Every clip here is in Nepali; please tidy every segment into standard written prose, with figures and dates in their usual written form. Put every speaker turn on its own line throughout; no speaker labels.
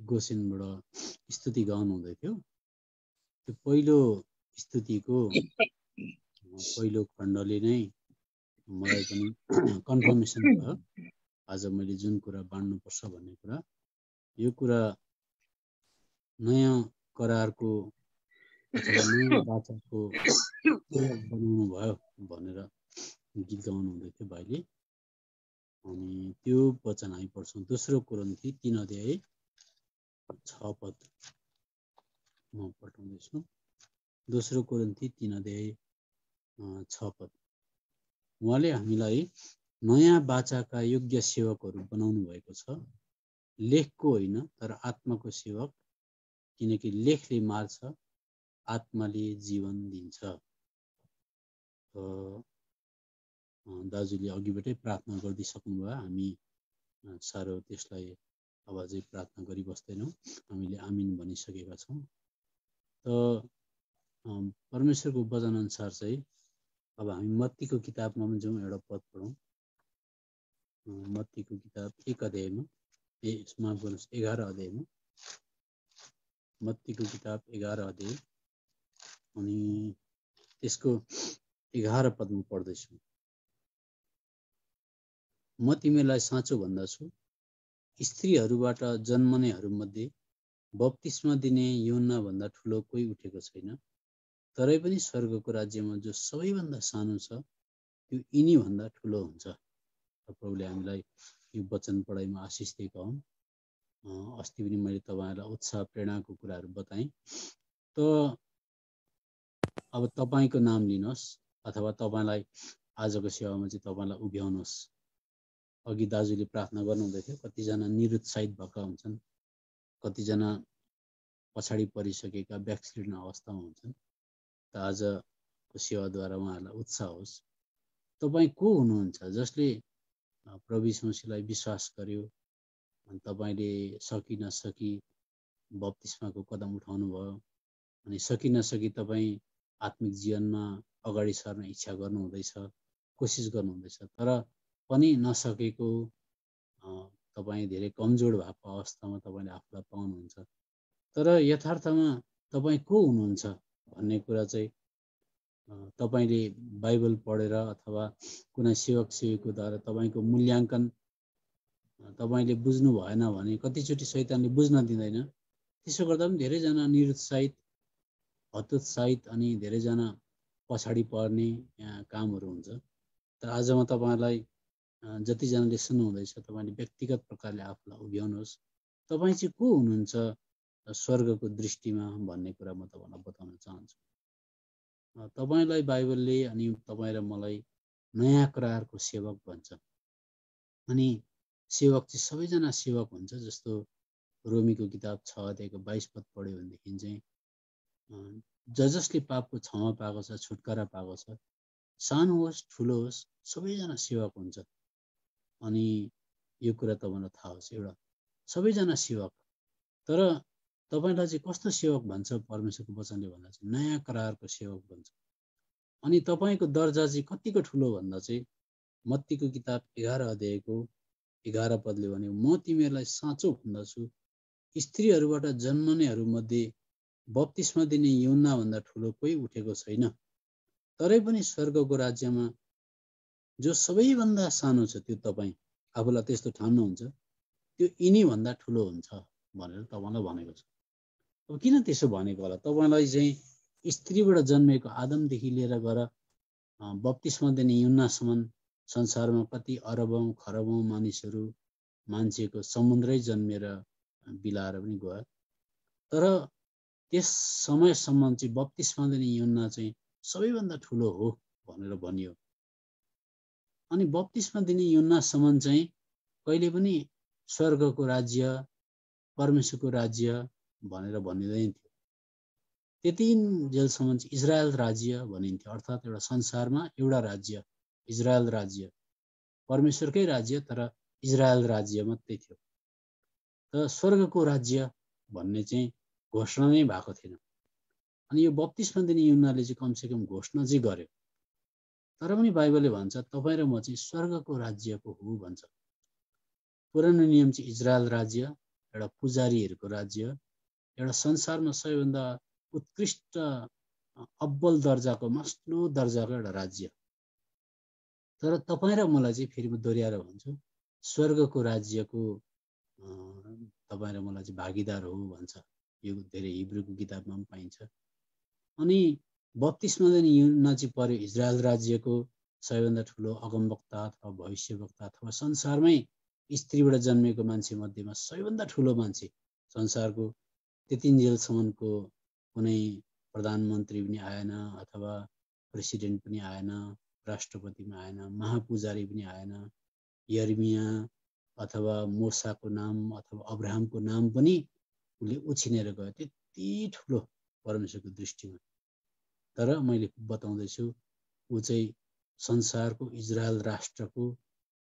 गोसेनबाट स्तुति गाउनु हुँदै थियो। त्यो पहिलो स्तुतिको पहिलो खण्डले नै मलाई पनि कन्फर्मेसन भयो आज मैले जुन कुरा बाँड्नुपर्छ भन्ने कुरा, यो कुरा नयाँ करारको अथवा नयाँ बाचाको बनाउनु भयो भनेर गीत गाउनु हुँदै थियो भाइले। अनि त्यो वचन हामी पढ्छौँ दोस्रो कोरिन्थी 3 अध्याय 6 पद म पठाउँदैछु। दोस्रो कोरिन्थी 3 अध्याय 6 पद। उहाँले हामीलाई नयाँ बाचाका योग्य सेवकहरू बनाउनु भएको छ, लेखको होइन तर आत्माको सेवक, किनकि लेखले मार्छ, आत्माले जीवन दिन्छ। दाजुले अघिबाटै प्रार्थना गरिदिइसक्नुभयो, हामी साह्रो त्यसलाई अब अझै प्रार्थना गरिबस्दैनौँ, हामीले आमिन भनिसकेका छौँ। त परमेश्वरको वचन अनुसार चाहिँ अब हामी मत्तीको किताबमा पनि जाउँ, एउटा पद पढौँ। मत्तीको किताब 1 अध्यायमा, माफ गर्नुहोस् 11 अध्यायमा, मत्तीको किताब 11 अध्याय अनि त्यसको 11 पदमा पढ्दैछु। म तिमीलाई साँचो भन्दछु, स्त्रीहरूबाट जन्मनेहरूमध्ये बप्तिस्मा दिने यूहन्ना भन्दा ठुलो कोही उठेको छैन, तरै पनि स्वर्गको राज्यमा जो सबैभन्दा सानो छ त्यो यिनी भन्दा ठुलो हुन्छ। प्रभुले हामीलाई यो वचन पढाइमा आशिष दिएका हुन्। अस्ति पनि मैले तपाईँहरूलाई उत्साह प्रेरणाको कुराहरू बताएँ। त अब तपाईँको नाम लिनुहोस् अथवा तपाईँलाई आजको सेवामा चाहिँ तपाईँलाई उभ्याउनुहोस्। अघि दाजुले प्रार्थना गर्नुहुँदै थियो, कतिजना निरुत्साहित भएका हुन्छन्, कतिजना पछाडि परिसकेका ब्याकस्लिडिङ अवस्थामा हुन्छन्। त आजको सेवाद्वारा उहाँहरूलाई उत्साह होस्। तपाईँ को हुनुहुन्छ जसले प्रभु यीशु मसीहलाई विश्वास गर्यो, अनि तपाईँले सकि नसकी बप्तिस्माको कदम उठाउनु भयो, अनि सकि नसकी तपाईँ आत्मिक जीवनमा अगाडि सर्न इच्छा गर्नुहुँदैछ, कोसिस गर्नुहुँदैछ, तर पनि नसकेको, तपाईँ धेरै कमजोर भएको अवस्थामा तपाईँले आफूलाई पाउनुहुन्छ। तर यथार्थमा तपाईँ को हुनुहुन्छ भन्ने कुरा चाहिँ तपाईँले बाइबल पढेर अथवा कुनै सेवक सेवीकोद्वारा तपाईँको मूल्याङ्कन तपाईँले बुझ्नु भएन भने कतिचोटि शैतानले बुझ्न दिँदैन। त्यसो गर्दा पनि धेरैजना निरुत्साहित, हतोत्साहित अनि धेरैजना पछाडि पर्ने कामहरू हुन्छ। तर आज म तपाईँलाई जतिजनाले सुन्नुहुँदैछ, तपाईँले व्यक्तिगत प्रकारले आफूलाई उभ्याउनुहोस्। तपाईँ चाहिँ को हुनुहुन्छ स्वर्गको दृष्टिमा भन्ने कुरा म तपाईँलाई बताउन चाहन्छु। तपाईँलाई बाइबलले अनि तपाईँ र मलाई नयाँ करारको सेवक भन्छ। अनि सेवक चाहिँ सबैजना सेवक हुन्छ। जस्तो रोमीको किताब 6 अध्यायको 22 पद पढ्यो भनेदेखि चाहिँ जसले पापको क्षमा पाएको छ, छुटकारा पाएको छ, सानो होस् ठुलो होस् सबैजना सेवक हुन्छ। अनि यो कुरा तपाईँलाई थाहा होस्, एउटा सबैजना सेवक। तर तपाईँलाई चाहिँ कस्तो सेवक भन्छ परमेश्वरको वचनले भन्दा चाहिँ नयाँ करारको सेवक भन्छ। अनि तपाईँको दर्जा चाहिँ कतिको ठुलो भन्दा चाहिँ मत्तीको किताब 11 अध्यायको 11 पदले भने, म तिमीहरूलाई साँचो भन्दछु, स्त्रीहरूबाट जन्मनेहरूमध्ये बप्तिस्मा दिने यूहन्ना भन्दा ठुलो कोही उठेको छैन, तरै पनि स्वर्गको राज्यमा जो सबैभन्दा सानो छ त्यो तपाईँ आफूलाई त्यस्तो ठान्नुहुन्छ, त्यो यिनी भन्दा ठुलो हुन्छ भनेर तपाईँलाई भनेको छ। अब किन त्यसो भनेको होला? तपाईँलाई चाहिँ स्त्रीबाट जन्मेको आदमदेखि लिएर गएर बप्तिस्मा दिने यूहन्नासम्म संसारमा कति अरबौँ खरबौँ मान्छेको समुद्रै जन्मेर बिलाएर पनि गयो। तर त्यस समयसम्म चाहिँ बप्तिस्मा दिने यूहन्ना चाहिँ सबैभन्दा ठुलो हो भनेर भनियो। अनि बप्तिस्मा दिने यूहन्नासम्म चाहिँ कहिले पनि स्वर्गको राज्य, परमेश्वरको राज्य भनेर भनिँदैन थियो। त्यतिन्जेलसम्म चाहिँ इजरायल राज्य भनिन्थ्यो। अर्थात् एउटा संसारमा एउटा राज्य, इजरायल राज्य, परमेश्वरकै राज्य, तर इजरायल राज्य मात्रै थियो। तर स्वर्गको राज्य भन्ने चाहिँ घोषणा नै भएको थिएन। अनि यो बप्तिस्मा दिने यूहन्नाले चाहिँ कमसेकम घोषणा चाहिँ गर्यो। तर पनि बाइबलले भन्छ तपाईँ र म चाहिँ स्वर्गको राज्यको हो भन्छ। पुरानो नियम चाहिँ इजरायल राज्य एउटा पुजारीहरूको राज्य, एउटा संसारमा सबैभन्दा उत्कृष्ट अब्बल दर्जाको मस्लो दर्जाको एउटा राज्य। तर तपाईँ र मलाई चाहिँ फेरि म दोहोऱ्याएर भन्छु, स्वर्गको राज्यको तपाईँ र मलाई चाहिँ भागीदार हो भन्छ। यो धेरै हिब्रूको किताबमा पनि पाइन्छ। अनि बत्तिसमा यूहन्ना चाहिँ पर्यो इजरायल राज्यको सबैभन्दा ठुलो अगमवक्ता अथवा भविष्यवक्ता अथवा संसारमै स्त्रीबाट जन्मेको मान्छे मध्येमा सबैभन्दा ठुलो मान्छे। संसारको त्यतिन्जेलसम्मको कुनै प्रधानमन्त्री पनि आएन, अथवा प्रेसिडेन्ट पनि आएन, राष्ट्रपति पनि आएन, महापुजारी पनि आएन, यर्मिया अथवा मोसाको नाम अथवा अब्राहमको नाम पनि उसले उछिनेर गयो, त्यति ठुलो परमेश्वरको दृष्टिमा। तर मैले बताउँदैछु ऊ चाहिँ संसारको इजरायल राष्ट्रको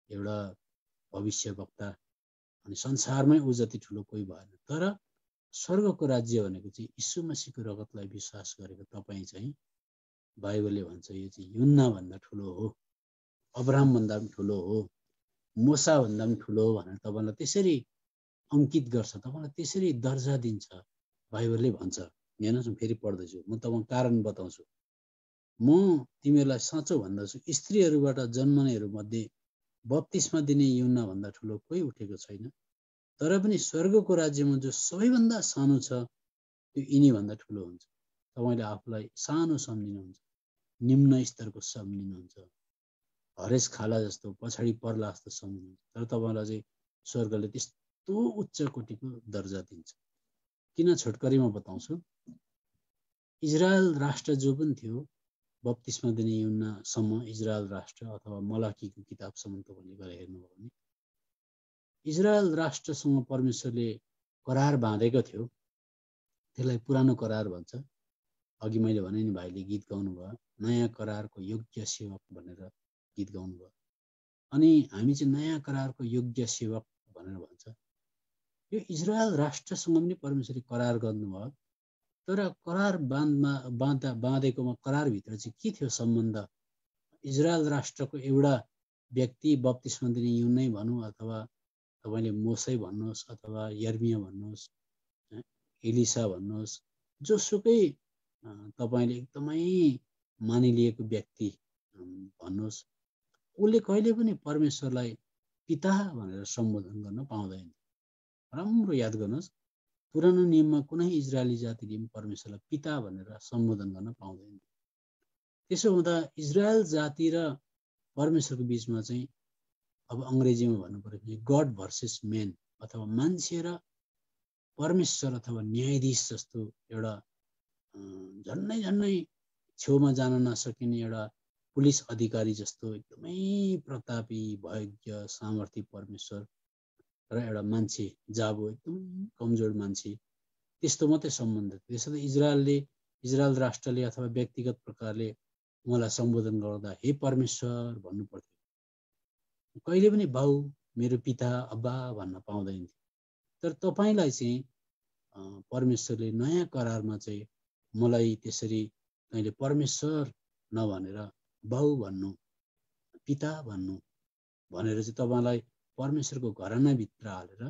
एउटा भविष्यवक्ता, अनि संसारमै ऊ जति ठुलो कोही भएन। तर स्वर्गको राज्य भनेको चाहिँ यीशु मसीहको रगतलाई विश्वास गरेको तपाईँ चाहिँ, बाइबलले भन्छ यो चाहिँ यूहन्ना भन्दा ठुलो हो, अब्राहम भन्दा पनि ठुलो हो, मोसा भन्दा पनि ठुलो हो भनेर तपाईँलाई त्यसरी अङ्कित गर्छ, तपाईँलाई त्यसरी दर्जा दिन्छ, बाइबलले भन्छ। हेर्नुहोस्, फेरि पढ्दैछु, म तपाईँको कारण बताउँछु। म तिमीहरूलाई साँचो भन्दछु, स्त्रीहरूबाट जन्मनेहरू मध्ये बत्तिसमा दिने यूहन्ना भन्दा ठुलो कोही उठेको छैन। तर पनि स्वर्गको राज्यमा जो सबैभन्दा सानो छ त्यो यिनी भन्दा ठुलो हुन्छ। तपाईँले आफूलाई सानो सम्झिनुहुन्छ, निम्न स्तरको सम्झिनुहुन्छ, हरेस खाला जस्तो पछाडि पर्ला जस्तो सम्झिनुहुन्छ। तर तपाईँलाई चाहिँ स्वर्गले त्यस्तो उच्च कोटिको दर्जा दिन्छ। किन छोटकरीमा बताउँछु, इजरायल राष्ट्र जो पनि थियो बत्तिसमा दिने यूहन्नासम्म, इजरायल राष्ट्र अथवा मलाकीको किताबसम्म तपाईँले गएर हेर्नुभयो भने इजरायल राष्ट्रसँग परमेश्वरले करार बाँधेको थियो। त्यसलाई पुरानो करार भन्छ। अघि मैले भने नि, भाइले गीत गाउनु भयो, नयाँ करारको योग्य सेवक भनेर गीत गाउनु भयो। अनि हामी चाहिँ नयाँ करारको योग्य सेवक भनेर भन्छ। यो इजरायल राष्ट्रसँग पनि परमेश्वरले करार गर्नुभयो। तर करार बाँधेकोमा करारभित्र चाहिँ के थियो सम्बन्ध? इजरायल राष्ट्रको एउटा व्यक्ति, बत्तिसमा दिने यूहन्नै भनौँ अथवा तपाईँले मोसै भन्नुहोस् अथवा यर्मिया भन्नुहोस्, एलिसा भन्नुहोस्, जोसुकै तपाईँले एकदमै मानिलिएको व्यक्ति भन्नुहोस्, उसले कहिले पनि परमेश्वरलाई पिता भनेर सम्बोधन गर्न पाउँदैन। राम्रो याद गर्नुहोस्, पुरानो नियममा कुनै इजरायली जातिले परमेश्वरलाई पिता भनेर सम्बोधन गर्न पाउँदैन। त्यसो हुँदा इजरायल जाति र परमेश्वरको बिचमा चाहिँ, अब अङ्ग्रेजीमा भन्नु पर्यो भने गड भर्सेस मेन, अथवा मान्छे र परमेश्वर अथवा न्यायाधीश जस्तो एउटा झन्नै छेउमा जान नसकिने एउटा पुलिस अधिकारी जस्तो एकदमै प्रतापी, भयज्ञ, सामर्थी परमेश्वर र एउटा मान्छे जाबो एकदम कमजोर मान्छे, त्यस्तो मात्रै सम्बन्ध। त्यसैले इजरायल राष्ट्रले अथवा व्यक्तिगत प्रकारले उहाँलाई सम्बोधन गर्दा हे परमेश्वर भन्नु पर्थ्यो। कहिले पनि बाउ, मेरो पिता, अब्बा भन्न पाउँदैन थियो। तर तपाईँलाई चाहिँ परमेश्वरले नयाँ करारमा चाहिँ मलाई त्यसरी तैँले परमेश्वर नभनेर बाउ भन्नु, पिता भन्नु भनेर चाहिँ तपाईँलाई परमेश्वरको घरानाभित्र हालेर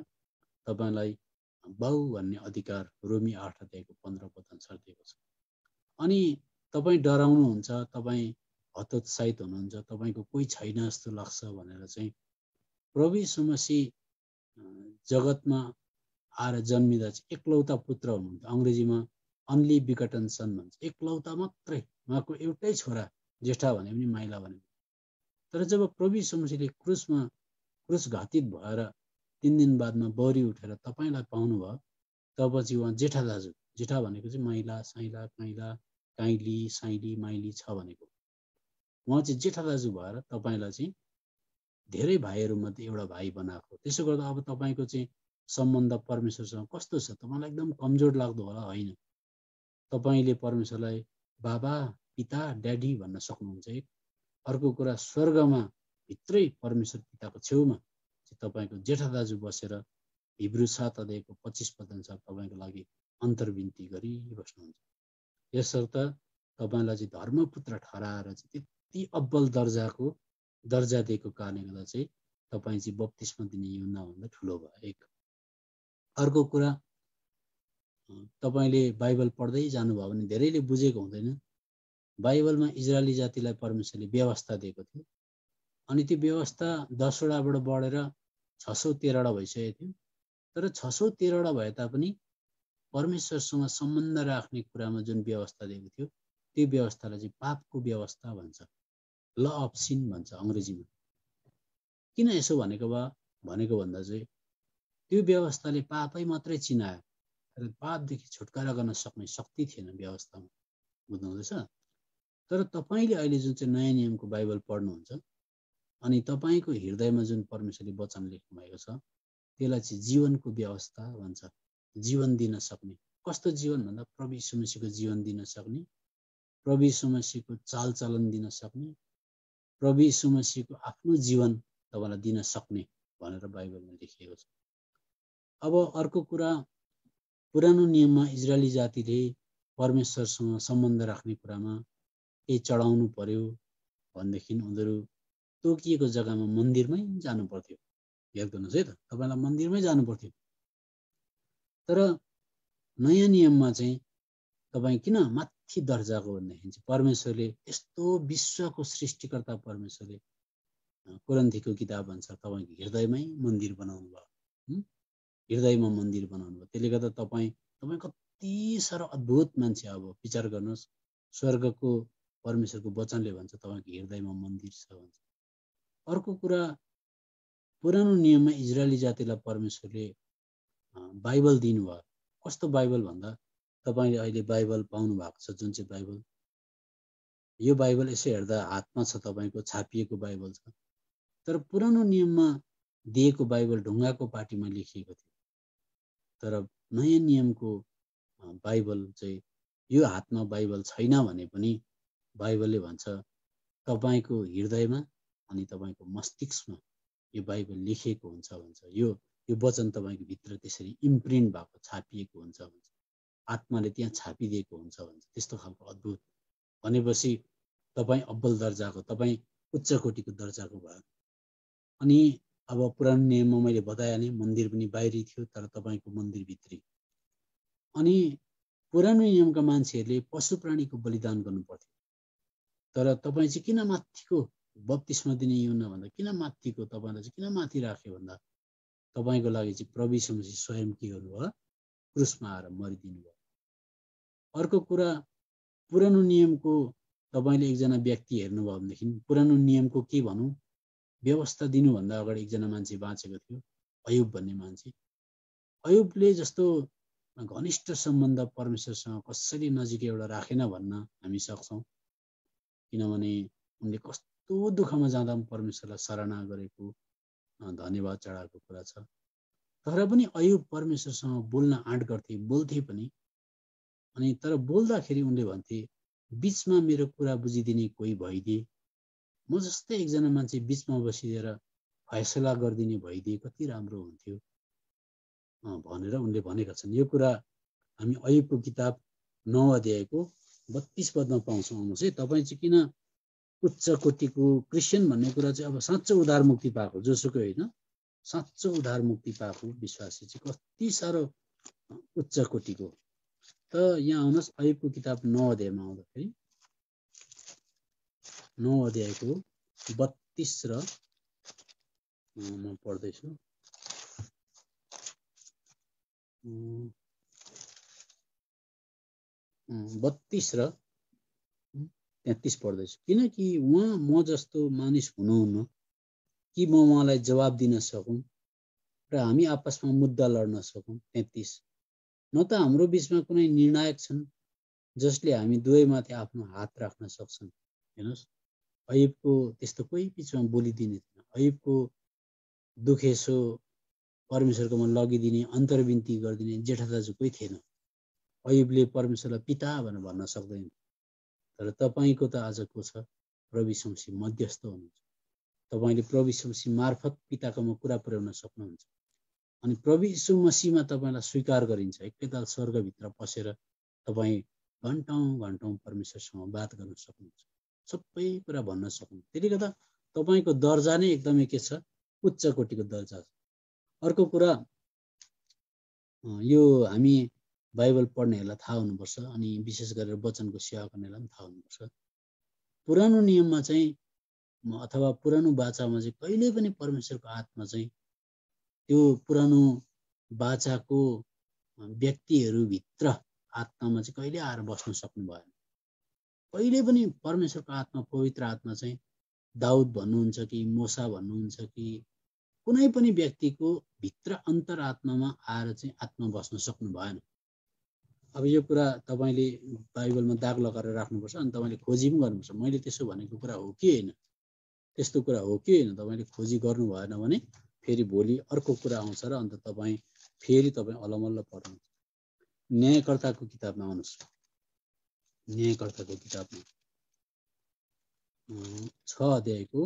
तपाईँलाई बाउ भन्ने अधिकार रोमी 8:15 अनुसार दिएको छ। अनि तपाईँ डराउनुहुन्छ, तपाईँ हतोत्साहित हुनुहुन्छ, तपाईँको कोही छैन जस्तो लाग्छ भनेर चाहिँ प्रभु यीशु मसीह जगतमा आएर जन्मिँदा चाहिँ एकलौता पुत्र हुनुहुन्छ। अङ्ग्रेजीमा अन्ली बिगटन सन भन्छ, एकलौता मात्रै, उहाँको एउटै छोरा, जेठा भने पनि माइला भने पनि। तर जब प्रभु यीशु मसीहले क्रुस घातित भएर 3 दिन बादमा बौरी उठेर तपाईँलाई पाउनुभयो, तब चाहिँ उहाँ जेठा दाजु, जेठा भनेको चाहिँ माइला, साइला, काइला, काइली, साइली, माइली छ भनेको, उहाँ चाहिँ जेठा दाजु भएर तपाईँलाई चाहिँ धेरै भाइहरूमध्ये एउटा भाइ बनाएको। त्यसो गर्दा अब तपाईँको चाहिँ सम्बन्ध परमेश्वरसँग कस्तो छ? तपाईँलाई एकदम कमजोर लाग्दो होला? होइन, तपाईँले परमेश्वरलाई बाबा, पिता, ड्याडी भन्न सक्नुहुन्छ। एक अर्को कुरा, स्वर्गमा भित्रै परमेश्वर पिताको छेउमा चाहिँ तपाईँको जेठा दाजु बसेर हिब्रू 7:25 अनुसार तपाईँको लागि अन्तर्विन्ती गरिबस्नुहुन्छ। यसर्थ तपाईँलाई चाहिँ धर्मपुत्र ठहराएर चाहिँ त्यति अब्बल दर्जा दिएको कारणले गर्दा चाहिँ तपाईँ चाहिँ बत्तिसमा दिने यूहन्ना भन्दा ठुलो भयो। एक अर्को कुरा, तपाईले बाइबल पढ्दै जानुभयो भने धेरैले बुझेको हुँदैन। बाइबलमा इजरायली जातिलाई परमेश्वरले व्यवस्था दिएको थियो, अनि त्यो व्यवस्था 10 वटाबाट बढेर 613 वटा भइसकेको थियो। तर 613 वटा भए तापनि परमेश्वरसँग सम्बन्ध राख्ने कुरामा जुन व्यवस्था दिएको थियो, त्यो व्यवस्थालाई चाहिँ पापको व्यवस्था भन्छ, ल अफ सिन भन्छ अङ्ग्रेजीमा। किन यसो भनेको भन्दा चाहिँ त्यो व्यवस्थाले पापै मात्रै चिनायो, तर पापदेखि छुटकारा गर्न सक्ने शक्ति थिएन व्यवस्थामा, बुझ्नुहुँदैछ? तर तपाईले अहिले जुन चाहिँ नयाँ नियमको बाइबल पढ्नुहुन्छ, अनि तपाईको हृदयमा जुन परमेश्वरले वचन लेख्नु भएको छ, त्यसलाई चाहिँ जीवनको व्यवस्था भन्छ। जीवन दिन सक्ने, कस्तो जीवन भन्दा प्रभु यीशु मसीहको जीवन दिन सक्ने, प्रभु यीशु मसीहको चालचलन दिन सक्ने, प्रभु यीशु मसीहको आफ्नो जीवन तपाईलाई दिन सक्ने भनेर बाइबलमा लेखिएको छ। अब अर्को कुरा, पुरानो नियममा इजरायली जातिले परमेश्वरसँग सम्बन्ध राख्ने कुरामा केही चढाउनु पर्यो भनेदेखि उनीहरू तोकिएको जग्गामा मन्दिरमै जानु पर्थ्यो। याद गर्नुहोस् है त, तपाईलाई मन्दिरमै जानु पर्थ्यो। तर नयाँ नियममा चाहिँ तपाईँ किन माथि दर्जाको भन्दाखेरि चाहिँ परमेश्वरले यस्तो विश्वको सृष्टिकर्ता परमेश्वरले कोरिन्थीको किताब अनुसार तपाईँको हृदयमै मन्दिर बनाउनु भयो, हृदयमा मन्दिर बनाउनु भयो। त्यसले गर्दा तपाईँ कति साह्रो अद्भुत मान्छे। अब विचार गर्नुहोस्, स्वर्गको परमेश्वरको वचनले भन्छ तपाईँको हृदयमा मन्दिर छ भन्छ। अर्को कुरा, पुरानो नियममा इजरायली जातिलाई परमेश्वरले बाइबल दिनुभयो। कस्तो बाइबल भन्दा तपाईले अहिले बाइबल पाउनु भएको छ, जुन चाहिँ बाइबल, यो बाइबल यसो हेर्दा हातमा छ तपाईको, छापिएको बाइबल छ। तर पुरानो नियममा दिएको बाइबल ढुङ्गाको पाटीमा लेखिएको थियो। तर नयाँ नियमको बाइबल चाहिँ यो हातमा बाइबल छैन भने पनि बाइबलले भन्छ तपाईको हृदयमा अनि तपाईको मस्तिष्कमा यो बाइबल लेखिएको हुन्छ भन्छ। यो वचन तपाईको भित्र त्यसरी इम्प्रिन्ट भएको, छापिएको हुन्छ भन्छ, आत्माले त्यहाँ छापिदिएको हुन्छ भन्छ। त्यस्तो खालको अद्भुत भनेपछि तपाईँ अब्बल दर्जाको, तपाईँ उच्च कोटीको दर्जाको भयो। अनि अब पुरानो नियममा मैले बताइहालेँ, मन्दिर पनि बाहिरी थियो तर तपाईँको मन्दिर भित्री। अनि पुरानो नियमका मान्छेहरूले पशु प्राणीको बलिदान गर्नु पर्थ्यो। तर तपाईँ चाहिँ किन माथिको बप्तिस्मा दिने यूहन्ना भन्दा किन माथिको, तपाईँलाई चाहिँ किन माथि राख्यो भन्दा तपाईँको लागि चाहिँ प्रभु यीशु मसीह स्वयं के गर्नुभयो, क्रुसमा आएर मरिदिनु भयो। अर्को कुरा, पुरानो नियमको तपाईले एकजना व्यक्ति हेर्नुभयो भनेदेखि पुरानो नियमको के भनौँ, व्यवस्था दिनुभन्दा अगाडि एकजना मान्छे बाँचेको थियो, अयुब भन्ने मान्छे। अयुबले जस्तो घनिष्ठ सम्बन्ध परमेश्वरसँग कसरी नजिकै एउटा राखेन भन्न हामी सक्छौँ, किनभने उनले कस्तो दुःखमा जाँदा पनि परमेश्वरलाई सराहना गरेको, धन्यवाद चढाएको कुरा छ। तर पनि अयुब परमेश्वरसँग बोल्न आँट गर्थे, बोल्थे पनि। अनि तर बोल्दाखेरि उनले भन्थे, बिचमा मेरो कुरा बुझिदिने कोही भइदिए, म जस्तै एकजना मान्छे बिचमा बसिदिएर फैसला गरिदिने भइदिए कति राम्रो हुन्थ्यो भनेर उनले भनेका छन्। यो कुरा हामी अयुबको किताब 9 अध्यायको 32 पदमा पाउँछौँ। आउनुहोस् है, तपाईँ चाहिँ किन उच्च कोटीको क्रिस्चियन भन्ने कुरा चाहिँ अब साँचो उद्धार मुक्ति पाएको, जोसुकै होइन, साँचो उद्धार मुक्ति पाएको विश्वासी चाहिँ कति साह्रो उच्च कोटीको। त यहाँ आउनुहोस्, अयुबको किताब 9 अध्यायमा आउँदाखेरि 9 अध्यायको 32 र म पढ्दैछु, 32 र 33 पढ्दैछु। किनकि उहाँ म जस्तो मानिस हुनुहुन्न कि म उहाँलाई जवाब दिन सकौँ र हामी आपसमा मुद्दा लड्न सकौँ। 33, न त हाम्रो बिचमा कुनै निर्णायक छन् जसले हामी दुवैमाथि आफ्नो हात राख्न सक्छन्। हेर्नुहोस्, अयुबको त्यस्तो कोही बिचमा बोलिदिने थिएन। अयुबको दुखेसो परमेश्वरकोमा लगिदिने, अन्तर्विन्ती गरिदिने जेठा दाजु कोही थिएन। अयुबले परमेश्वरलाई पिता भनेर भन्न सक्दैन। तर तपाईँको त आज को छ, प्रभु यीशु मसीह मध्यस्थ हुनुहुन्छ। तपाईँले प्रभु यीशु मसीह मार्फत पिताकोमा कुरा पुर्याउन सक्नुहुन्छ। अनि प्रभु यीशु मसीहमा तपाईँलाई स्वीकार गरिन्छ। एकैताल स्वर्गभित्र पसेर तपाईँ घन्टौँ परमेश्वरसँग बात गर्न सक्नुहुन्छ, सबै कुरा भन्न सक्नुहुन्छ। त्यसले गर्दा तपाईँको दर्जा नै एकदमै के छ, उच्च कोटीको दर्जा छ। अर्को कुरा, यो हामी बाइबल पढ्नेहरूलाई थाहा हुनुपर्छ अनि विशेष गरेर वचनको सेवा गर्नेलाई पनि थाहा हुनुपर्छ। पुरानो नियममा चाहिँ अथवा पुरानो बाचामा चाहिँ कहिले पनि परमेश्वरको आत्मा चाहिँ त्यो पुरानो बाचाको व्यक्तिहरूभित्र आत्मामा चाहिँ कहिले आएर बस्न सक्नु भएन। कहिले पनि परमेश्वरको आत्मा, पवित्र आत्मा चाहिँ दाउद भन्नुहुन्छ कि मोसा भन्नुहुन्छ कि कुनै पनि व्यक्तिको भित्र अन्तरात्मामा आएर चाहिँ आत्मा बस्न सक्नु भएन। अब यो कुरा तपाईँले बाइबलमा दाग लगाएर राख्नुपर्छ अनि तपाईँले खोजी पनि गर्नुपर्छ। मैले त्यसो भनेको कुरा हो कि होइन, त्यस्तो कुरा हो कि होइन, तपाईँले खोजी गर्नु भएन भने फेरि भोलि अर्को कुरा आउँछ र अन्त तपाईँ फेरि अलमल्ल पर्नुहुन्छ। न्यायकर्ताको किताबमा आउनुहोस्। न्यायकर्ताको किताबमा 6 अध्यायको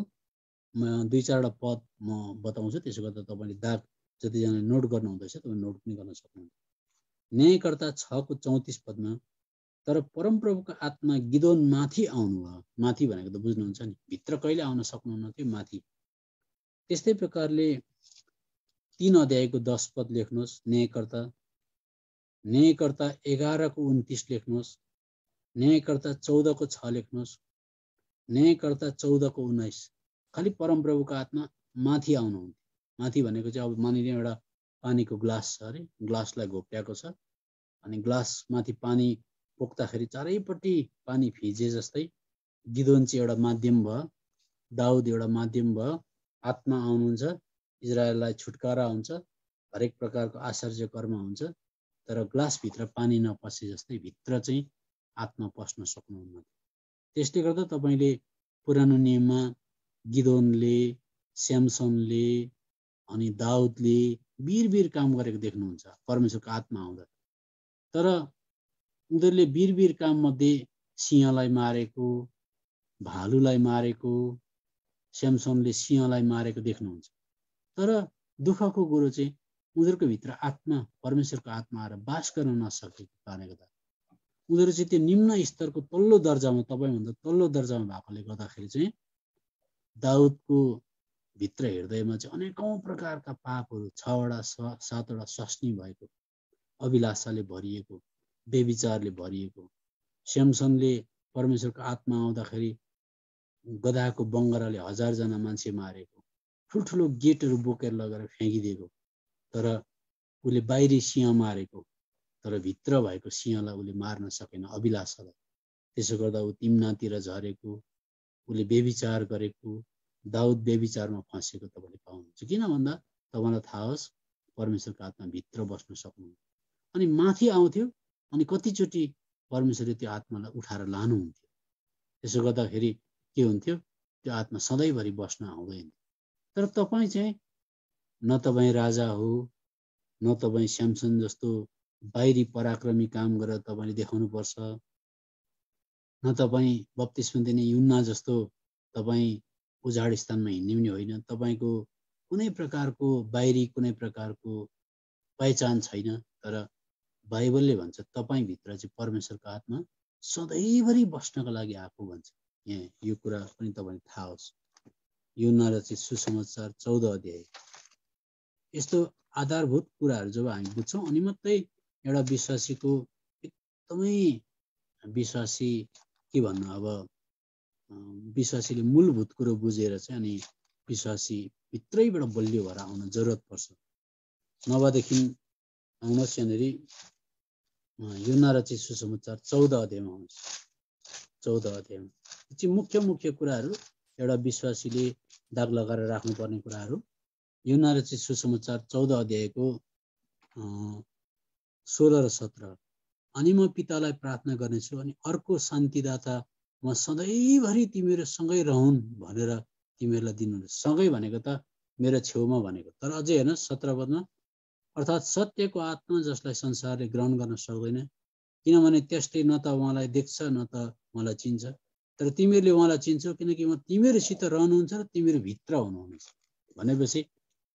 म 2-4 पद म बताउँछु। त्यसो गर्दा तपाईँले दाग जतिजनाले नोट गर्नु हुँदैछ तपाईँ नोट पनि गर्न सक्नुहुन्छ। न्यायकर्ता 6:34 पदमा, तर परमप्रभुको आत्मा गिदोन माथि आउनुभयो। माथि भनेको त बुझ्नुहुन्छ नि, भित्र कहिले आउन सक्नुहुन्न थियो, माथि। त्यस्तै प्रकारले 3 अध्यायको 10 पद लेख्नुहोस्। न्यायकर्ता 11:29 लेख्नुहोस्। न्यायकर्ता 14:6 लेख्नुहोस्। न्यायकर्ता 14:19। खालि परमप्रभुको आत्मा माथि आउनुहुन्थ्यो। माथि भनेको चाहिँ अब मानिलिउँ एउटा पानीको ग्लास छ अरे, ग्लासलाई घोप्ट्याएको छ अनि ग्लास माथि पानी पोख्दाखेरि चारैपट्टि पानी फिजे जस्तै गिदोन चाहिँ एउटा माध्यम भयो, दाउद एउटा माध्यम भयो। आत्मा आउनुहुन्छ, इजरायललाई छुटकारा हुन्छ, हरेक प्रकारको आश्चर्य कर्म हुन्छ, तर ग्लासभित्र पानी नपसे जस्तै भित्र चाहिँ आत्मा पस्न सक्नुहुन्न। त्यसले गर्दा तपाईँले पुरानो नियममा गिदोनले, स्यामसनले अनि दाउदले वीर काम गरेको देख्नुहुन्छ परमेश्वरको आत्मा आउँदा। तर उनीहरूले वीर काम मध्ये सिंहलाई मारेको, भालुलाई मारेको, स्यामसनले सिंहलाई मारेको देख्नुहुन्छ। तर दुःखको कुरो चाहिँ उनीहरूको भित्र आत्मा, परमेश्वरको आत्मा आएर बास गर्न नसकेको कारणले गर्दा उनीहरू चाहिँ त्यो निम्न स्तरको तल्लो दर्जामा, तपाईँभन्दा तल्लो दर्जामा भएकोले गर्दाखेरि चाहिँ दाउदको भित्र हृदयमा चाहिँ अनेकौं प्रकारका पापहरू, 6-7वटा स्वास्नी भएको, अभिलाषाले भरिएको, बेविचारले भरिएको। स्यामसनले परमेश्वरको आत्मा आउँदाखेरि गधाको बङ्गराले 1000 जना मान्छे मारेको, ठुल्ठुलो गेटहरू बोकेर लगेर फ्याँकिदिएको, तर उसले बाहिरी सिंह मारेको, तर भित्र भएको सिंहलाई उसले मार्न सकेन, अभिलाषालाई। त्यसो गर्दा ऊ तिम्नातिर झरेको, उसले बेविचार गरेको, दाउद बेविचारमा फँसेको तपाईँले पाउनुहुन्छ। किन भन्दा तपाईँलाई थाहा होस् परमेश्वरको आत्मा भित्र बस्न सक्नुहुन्छ। अनि माथि आउँथ्यो अनि कतिचोटि परमेश्वरले त्यो आत्मालाई उठाएर लानुहुन्थ्यो। त्यसो गर्दाखेरि के हुन्थ्यो, त्यो आत्मा सधैँभरि बस्न आउँदैन। तर तपाईँ चाहिँ न तपाईँ राजा हो, न तपाईँ स्यामसन जस्तो बाहिरी पराक्रमी काम गरेर तपाईँले देखाउनु पर्छ, न तपाईँ बप्तिस्मा दिने यूहन्ना जस्तो तपाईँ उजाड स्थानमा हिँड्ने पनि होइन। तपाईँको कुनै प्रकारको बाहिरी कुनै प्रकारको पहिचान छैन। तर बाइबलले भन्छ तपाईँभित्र चाहिँ परमेश्वरको आत्मा सधैँभरि बस्नको लागि आएको भन्छ। यहाँ यो कुरा पनि तपाईँलाई थाहा होस्। यूहन्ना रचित सुसमाचार 14 अध्याय। यस्तो आधारभूत कुराहरू जब हामी बुझ्छौँ अनि मात्रै एउटा विश्वासीको एकदमै विश्वासी के भन्नु, अब विश्वासीले मूलभूत कुरो बुझेर चाहिँ अनि विश्वासी भित्रैबाट बलियो भएर आउन जरुरत पर्छ। नभएदेखि आउनुहोस् यहाँनिर यूहन्ना रचित सुसमाचार 14 अध्यायमा आउनुहोस्। 14 अध्यायमा चाहिँ मुख्य कुराहरू एउटा विश्वासीले दाग लगाएर राख्नुपर्ने कुराहरू। यूहन्ना रचित सुसमाचार 14 अध्यायको 16 र 17। अनि म पितालाई प्रार्थना गर्नेछु अनि अर्को शान्तिदाता म सधैँभरि तिमीहरू सँगै रहन् भनेर तिमीहरूलाई दिनुहुन्छ। सँगै भनेको त मेरो छेउमा भनेको। तर अझै हेर्नु 17 पदमा, अर्थात् सत्यको आत्मा जसलाई संसारले ग्रहण गर्न सक्दैन, किनभने त्यसले न त उहाँलाई देख्छ न त मलाई चिन्छ, तर तिमीहरूले उहाँलाई चिन्छौ किनकि म तिमीहरूसित रहनुहुन्छ र तिमीहरू भित्र हुनुहुनेछ। भनेपछि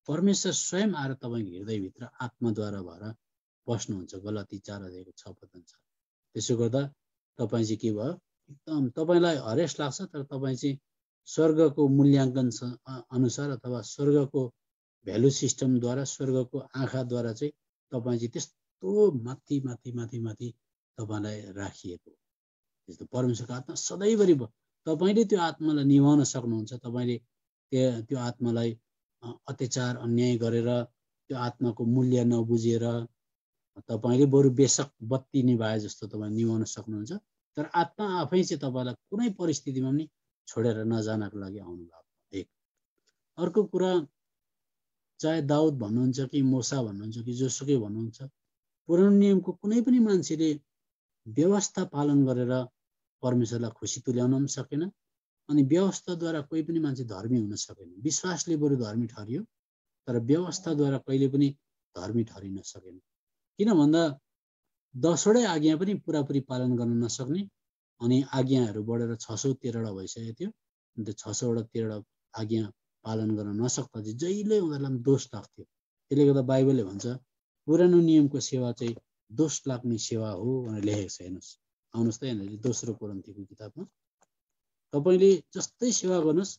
परमेश्वर स्वयं आएर तपाईँको हृदयभित्र आत्माद्वारा भएर बस्नुहुन्छ। गलाती 4 अध्यायको 6 पद अनुसार। त्यसो गर्दा तपाईँ चाहिँ के भयो, एकदम तपाईँलाई हरेस लाग्छ, तर तपाईँ चाहिँ स्वर्गको मूल्याङ्कन अनुसार अथवा स्वर्गको भ्यालु सिस्टमद्वारा, स्वर्गको आँखाद्वारा चाहिँ तपाईँ चाहिँ त्यस्तो माथि माथि माथि माथि तपाईँलाई राखिएको। त्यस्तो परमेश्वरको आत्मा सधैँभरि तपाईँले त्यो आत्मालाई निभाउन सक्नुहुन्छ। तपाईँले त्यो आत्मालाई अत्याचार अन्याय गरेर त्यो आत्माको मूल्य नबुझेर तपाईँले बरु बेशक बत्ती निभाए जस्तो तपाईँ निभाउन सक्नुहुन्छ। तर आत्मा आफै चाहिँ तपाईँलाई कुनै परिस्थितिमा पनि छोडेर नजानको लागि आउनु भएको। एक अर्को कुरा, चाहे दाउद भन्नुहुन्छ कि मोसा भन्नुहुन्छ कि जोसुकै भन्नुहुन्छ, पुरानो नियमको कुनै पनि मान्छेले व्यवस्था पालन गरेर परमेश्वरलाई खुसी तुल्याउन पनि सकेन। अनि व्यवस्थाद्वारा कोही पनि मान्छे धर्मी हुन सकेन। विश्वासले बरु धर्मी ठहरियो, तर व्यवस्थाद्वारा कहिले पनि धर्मी ठहरिन सकेन। किन भन्दा 10वटै आज्ञा पनि पुरापुरी पालन गर्न नसक्ने, अनि आज्ञाहरू बढेर 613 भइसकेको थियो। अनि त्यो 613 आज्ञा पालन गर्न नसक्दा चाहिँ जहिले उनीहरूलाई दोष लाग्थ्यो। त्यसले गर्दा बाइबलले भन्छ पुरानो नियमको सेवा चाहिँ दोष लाग्ने सेवा हो भनेर लेखेको छ। हेर्नुहोस्, आउनुहोस् त यहाँनिर 2 कोरिन्थीको किताबमा, तपाईँले जस्तै सेवा गर्नुहोस्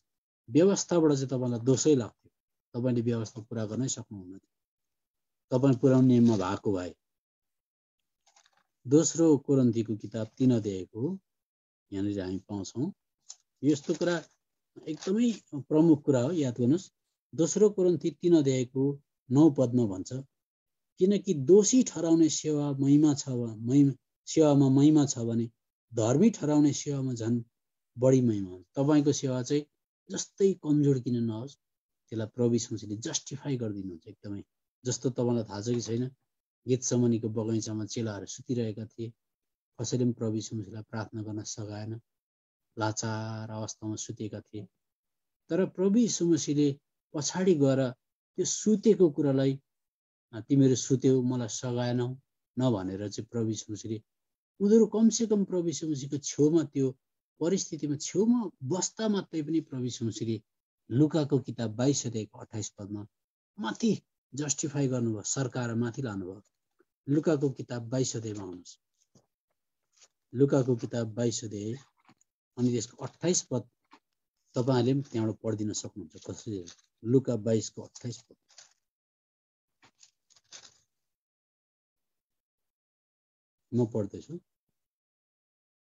व्यवस्थाबाट चाहिँ तपाईँलाई दोषै लाग्थ्यो, तपाईँले व्यवस्था पुरा गर्नै सक्नुहुन्न थियो, तपाईँ पुरानो नियममा भएको भए। 2 कोरिन्थीको किताब 3 अध्यायको यहाँनिर हामी पाउँछौँ। यस्तो कुरा एकदमै प्रमुख कुरा हो, याद गर्नुहोस्। 2 कोरिन्थी 3 अध्यायको 9 पदमा भन्छ, किनकि दोषी ठहराउने सेवामा महिमा छ भने धर्मी ठहराउने सेवामा झन् बढी महिमा हुन्छ। तपाईँको सेवा चाहिँ जस्तै कमजोर किन नहोस्, त्यसलाई प्रभु यीशुले जस्टिफाई गरिदिनुहुन्छ एकदमै। जस्तो तपाईँलाई थाहा छ कि छैन, गेतसमनीको बगैँचामा चेलाहरू सुतिरहेका थिए, कसैले पनि प्रभु यीशुलाई प्रार्थना गर्न सघाएन, लाचार अवस्थामा सुतेका थिए। तर प्रभु यीशुले पछाडि गएर त्यो सुतेको कुरालाई तिमीहरू सुत्यौ, मलाई सघाएनौ नभनेर चाहिँ प्रभु यीशुले उनीहरू कमसेकम प्रभु यीशुको छेउमा, त्यो परिस्थितिमा छेउमा बस्दा मात्रै पनि प्रभु यीशुले लुकाको किताब 22 अध्यायको 28 पदमा माथि जस्टिफाई गर्नुभयो, सरकार माथि लानुभयो। लुकाको किताब 22 अध्यायमा आउनुहोस्, लुकाको किताब 22 अध्याय अनि त्यसको 28 पद तपाईँहरूले पनि त्यहाँबाट पढिदिन सक्नुहुन्छ कसरी। लुका 22 को 28 पद, म पढ्दैछु।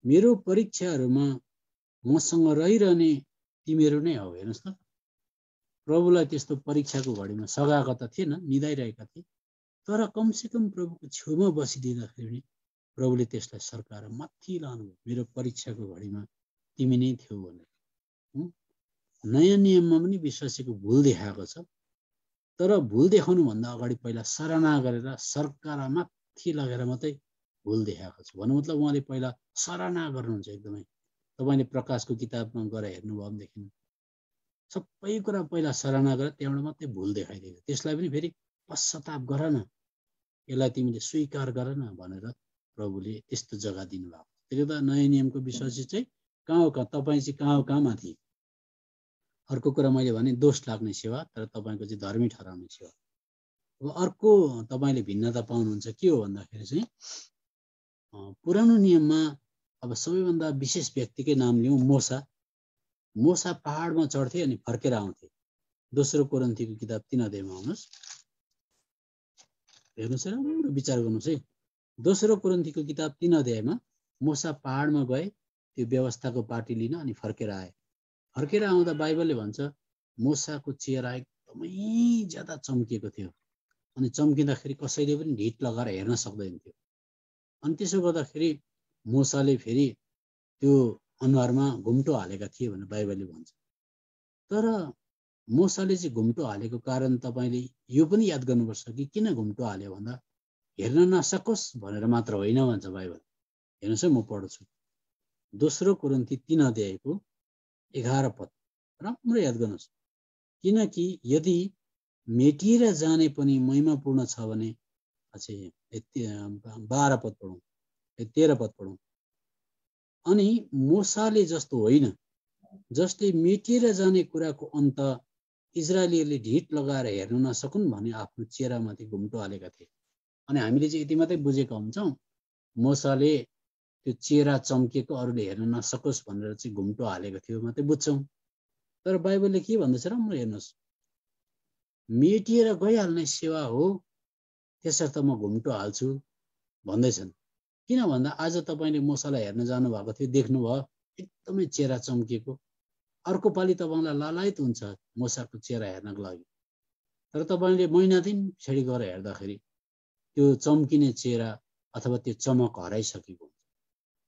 मेरो परीक्षाहरूमा मसँग रहिरहने तिमीहरू नै हो। हेर्नुहोस् त, प्रभुलाई त्यस्तो परीक्षाको घडीमा सघाएका त थिएन, निधाइरहेका थिए, तर कमसेकम प्रभुको छेउमा बसिदिँदाखेरि पनि प्रभुले त्यसलाई सरकार माथि लानुभयो। मेरो परीक्षाको घडीमा तिमी नै थियौ भनेर। नयाँ नियममा पनि विश्वासीको भुल देखाएको छ, तर भुल देखाउनुभन्दा अगाडि पहिला सराहना गरेर सरकार माथि लगेर मात्रै भुल देखाएको छ। भन्नु मतलब उहाँले पहिला सराहना गर्नुहुन्छ एकदमै। तपाईँले प्रकाशको किताबमा गएर हेर्नुभयो भनेदेखि सबै कुरा पहिला सराहना गरेर त्यहाँबाट मात्रै भुल देखाइदिन्छ। त्यसलाई पनि फेरि पश्चाताप गर न, यसलाई तिमीले स्वीकार गर न भनेर प्रभुले त्यस्तो जग्गा दिनुभएको। त्यसले गर्दा नयाँ नियमको विश्वासी चाहिँ कहाँ हो, तपाईँ चाहिँ कहाँ हो, कहाँ माथि। अर्को कुरा मैले भने दोष लाग्ने सेवा, तर तपाईँको चाहिँ धर्मी ठहराउने सेवा। अब अर्को तपाईँले भिन्नता पाउनुहुन्छ के हो भन्दाखेरि चाहिँ पुरानो नियममा अब सबैभन्दा विशेष व्यक्तिकै नाम लिउँ, मोसा। मोसा पहाडमा चढ्थे अनि फर्केर आउँथे। 2 कोरिन्थीको किताब 3 अध्यायमा आउनुहोस्, हेर्नुहोस्, राम्रो विचार गर्नुहोस् है। 2 कोरिन्थीको किताब 3 अध्यायमा मोसा पहाडमा गए त्यो व्यवस्थाको पार्टी लिन अनि फर्केर आए। फर्केर आउँदा बाइबलले भन्छ मोसाको चेहरा एकदमै ज्यादा चम्किएको थियो, अनि चम्किँदाखेरि कसैले पनि ढिट लगाएर हेर्न सक्दैन थियो। अनि त्यसो गर्दाखेरि मोसाले फेरि त्यो अनुहारमा घुम्टो हालेका थिए भनेर बाइबलले भन्छ। तर मोसाले चाहिँ घुम्टो हालेको कारण तपाईँले यो पनि याद गर्नुपर्छ कि किन घुम्टो हाल्यो भन्दा हेर्न नसकोस् भनेर मात्र होइन भन्छ बाइबल। हेर्नुहोस् है, म पढ्छु 2 कोरिन्थी 3 अध्यायको 11 पद, राम्रो याद गर्नुहोस्। किनकि यदि मेटिएर जाने पनि महिमापूर्ण छ भने, 12 पद पढौँ, 13 पद पढौँ। अनि मोसाले जस्तो होइन, जसले मेटिएर जाने कुराको अन्त इजरायलीहरूले ढिट लगाएर हेर्न नसकुन् भने आफ्नो चेहरामाथि घुम्टो हालेका थिए। अनि हामीले चाहिँ यति मात्रै बुझेका हुन्छौँ, मोसाले त्यो चेहरा चम्किएको अरूले हेर्न नसकोस् भनेर चाहिँ घुम्टो हालेको थियो मात्रै बुझ्छौँ। तर बाइबलले के भन्दछ राम्रो हेर्नुहोस्, मेटिएर गइहाल्ने सेवा हो त्यसर्थ म घुम्टो हाल्छु भन्दैछन्। किन भन्दा आज तपाईँले मोसालाई हेर्न जानुभएको थियो, देख्नुभयो एकदमै चेहरा चम्किएको। अर्को पालि तपाईँलाई लालायत हुन्छ मोसाको चेहरा हेर्नको लागि, तर तपाईँले महिना दिन पछाडि गएर हेर्दाखेरि त्यो चम्किने चेहरा अथवा त्यो चमक हराइसकेको हुन्छ।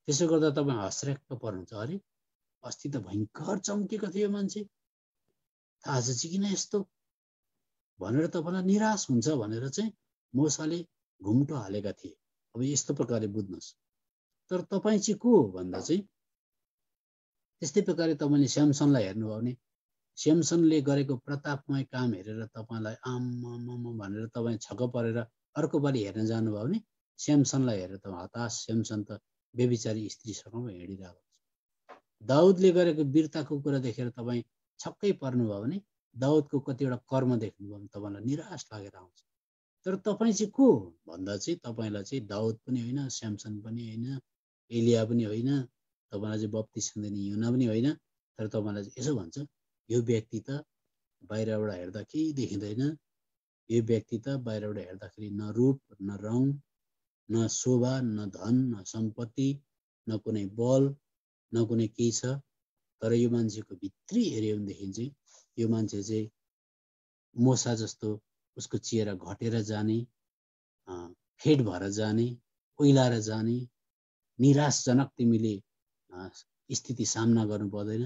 त्यसो गर्दा तपाईँ हस्रेक्क पर्नुहुन्छ, अरे अस्ति त भयङ्कर चम्केको थियो मान्छे, आज चाहिँ किन यस्तो भनेर तपाईँलाई निराश हुन्छ भनेर चाहिँ मोसाले घुम्टो हालेका थिए। अब यस्तो प्रकारले बुझ्नुहोस्। तर तपाईँ चाहिँ को हो भन्दा चाहिँ त्यस्तै प्रकारले तपाईँले स्यामसनलाई हेर्नुभयो भने स्यामसनले गरेको प्रतापमय काम हेरेर तपाईँलाई आम्मामा भनेर तपाईँ छक्क परेर अर्को पालि हेर्न जानुभयो भने स्यामसनलाई हेरेर त हताश, स्यामसन त बेबिचारी स्त्रीसँग हिँडिरहेको छ। दाउदले गरेको वीरताको कुरा देखेर तपाईँ छक्कै पर्नुभयो भने दाउदको कतिवटा कर्म देख्नुभयो भने तपाईँलाई निराश लागेर आउँछ। तर तपाईँ चाहिँ को भन्दा चाहिँ तपाईँलाई चाहिँ दाउद पनि होइन, स्यामसन पनि होइन, एलिया पनि होइन, तपाईँलाई चाहिँ बप्तिस्मा दिने युहन्ना पनि होइन। तर तपाईँलाई चाहिँ यसो भन्छ, यो व्यक्ति त बाहिरबाट हेर्दा केही देखिँदैन, यो व्यक्ति त बाहिरबाट हेर्दाखेरि न रूप न रङ न शोभा न धन न सम्पत्ति न कुनै बल न कुनै केही छ, तर यो मान्छेको भित्री हेऱ्यो भनेदेखि चाहिँ यो मान्छे चाहिँ मोसा जस्तो उसको चेहरा घटेर जाने, फेड भएर जाने, ओइलाएर जाने, निराशजनक तिमीले स्थिति सामना गर्नु पर्दैन।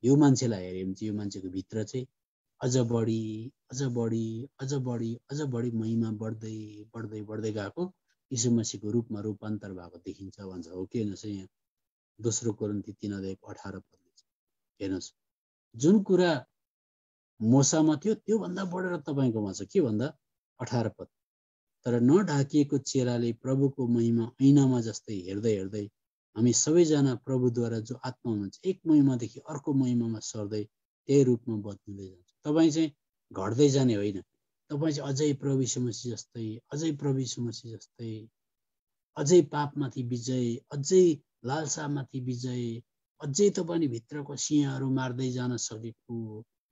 यो मान्छेलाई हेऱ्यो भने चाहिँ यो मान्छेको भित्र चाहिँ अझ बढी अझ बढी अझ बढी अझ बढी महिमा बढ्दै बढ्दै बढ्दै गएको यीशु मसीहको रूपमा रूपान्तर भएको देखिन्छ भन्छ। हो कि हेर्नुहोस् यहाँ दोस्रो कोरिन्थी 3:18 हेर्नुहोस्, जुन कुरा मोसामा थियो त्योभन्दा बढेर तपाईँकोमा छ। के भन्दा 18 पद, तर नढाकिएको चेहराले प्रभुको महिमा ऐनामा जस्तै हेर्दै हेर्दै हामी सबैजना प्रभुद्वारा जो आत्मा हुनुहुन्छ एक महिमादेखि अर्को महिमामा सर्दै त्यही रूपमा बदलिँदै जान्छ। तपाईँ चाहिँ घट्दै जाने होइन, तपाईँ चाहिँ अझै प्रभु यीशु मसीह जस्तै, अझै प्रभु यीशु मसीह जस्तै, अझै पापमाथि विजय, अझै लालसामाथि विजय, अझै तपाईँले भित्रको सिंहहरू मार्दै जान सकेको,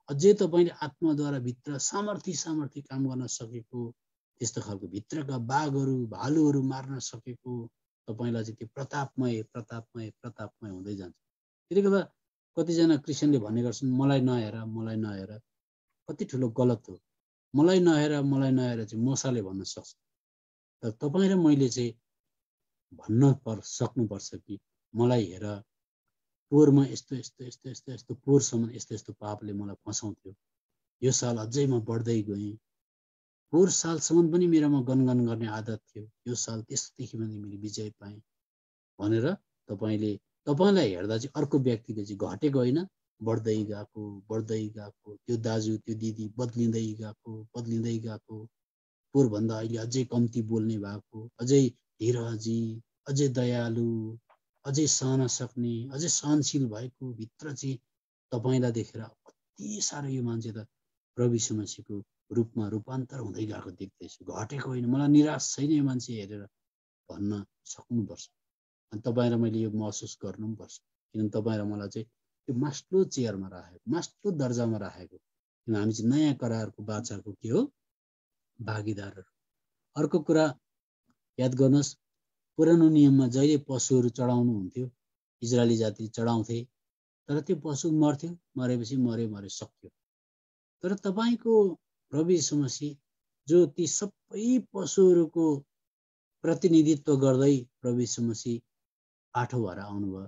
अझै तपाईँले आत्माद्वारा भित्र सामर्थ्य काम गर्न सकेको, त्यस्तो खालको भित्रका बाघहरू भालुहरू मार्न सकेको तपाईँलाई चाहिँ त्यो प्रतापमय प्रतापमय प्रतापमय हुँदै जान्छ। त्यसले गर्दा कतिजना क्रिस्चियनले भन्ने गर्छन्, मलाई नहेर मलाई नहेर। कति ठुलो गलत हो। मलाई नहेर चाहिँ मोसाले भन्न सक्छ, तर तपाईँ र मैले चाहिँ भन्न सक्नुपर्छ कि मलाई हेर, पोहोरमा यस्तो यस्तो यस्तो यस्तो यस्तो पोहोरसम्म यस्तो यस्तो पापले मलाई फसाउँथ्यो, यो साल अझै म बढ्दै गएँ, पोहोर सालसम्म पनि मेरोमा गनगन गर्ने आदत थियो, यो साल त्यसदेखि पनि मैले विजय पाएँ भनेर तपाईँलाई हेर्दा चाहिँ अर्को व्यक्तिले चाहिँ घटेको होइन, बढ्दै गएको बढ्दै गएको, त्यो दाजु त्यो दिदी बदलिँदै गएको, पोहोरभन्दा अहिले अझै कम्ती बोल्ने भएको, अझै धीरजी, अझै दयालु, अझै सहन सक्ने, अझै सहनशील भएको भित्र चाहिँ तपाईँलाई देखेर कति साह्रो यो मान्छे त प्रभु यीशु मसीहको रूपमा रूपान्तर हुँदै गएको देख्दैछु, घटेको होइन, मलाई निराश छैन यो मान्छे हेरेर भन्न सक्नुपर्छ। अनि तपाईँ र मैले यो महसुस गर्नु पनि पर्छ, किनभने तपाईँ र मलाई चाहिँ त्यो मास्लो चेयरमा राखेको, मास्लो दर्जामा राखेको, किन हामी चाहिँ नयाँ करारको बाचाको के हो, भागीदारहरू। अर्को कुरा याद गर्नुहोस्, पुरानो नियममा जहिले पशुहरू चढाउनु हुन्थ्यो, इजरायली जाति चढाउँथे, तर त्यो पशु मर्थ्यो, मरेपछि मरे सक्यो। तर तपाईँको प्रभु यीशु मसीह जो ती सबै पशुहरूको प्रतिनिधित्व गर्दै प्रभु यीशु मसीह पाठो भएर आउनुभयो।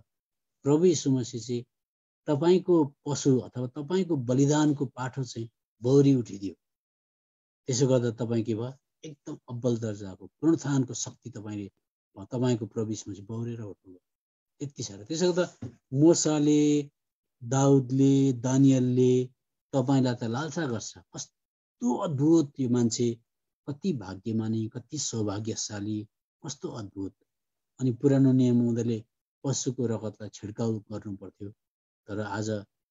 प्रभु यीशु मसीह चाहिँ तपाईँको पशु अथवा तपाईँको बलिदानको पाठो चाहिँ बौरी उठिदियो। त्यसो गर्दा तपाईँ के भयो, एकदम अब्बल दर्जाको पुनरुत्थानको शक्ति तपाईँको प्रभु यीशु मसीह बौरेर उठ्नुभयो। यति साह्रो। त्यसो गर्दा मोसाले, दाउदले, दानियलले तपाईँलाई त लालसा गर्छ, कस्तो अद्भुत यो मान्छे, कति भाग्यमानी, कति सौभाग्यशाली, कस्तो अद्भुत। अनि पुरानो नियम उनीहरूले पशुको रगतलाई छिड्काउ गर्नु पर्थ्यो, तर आज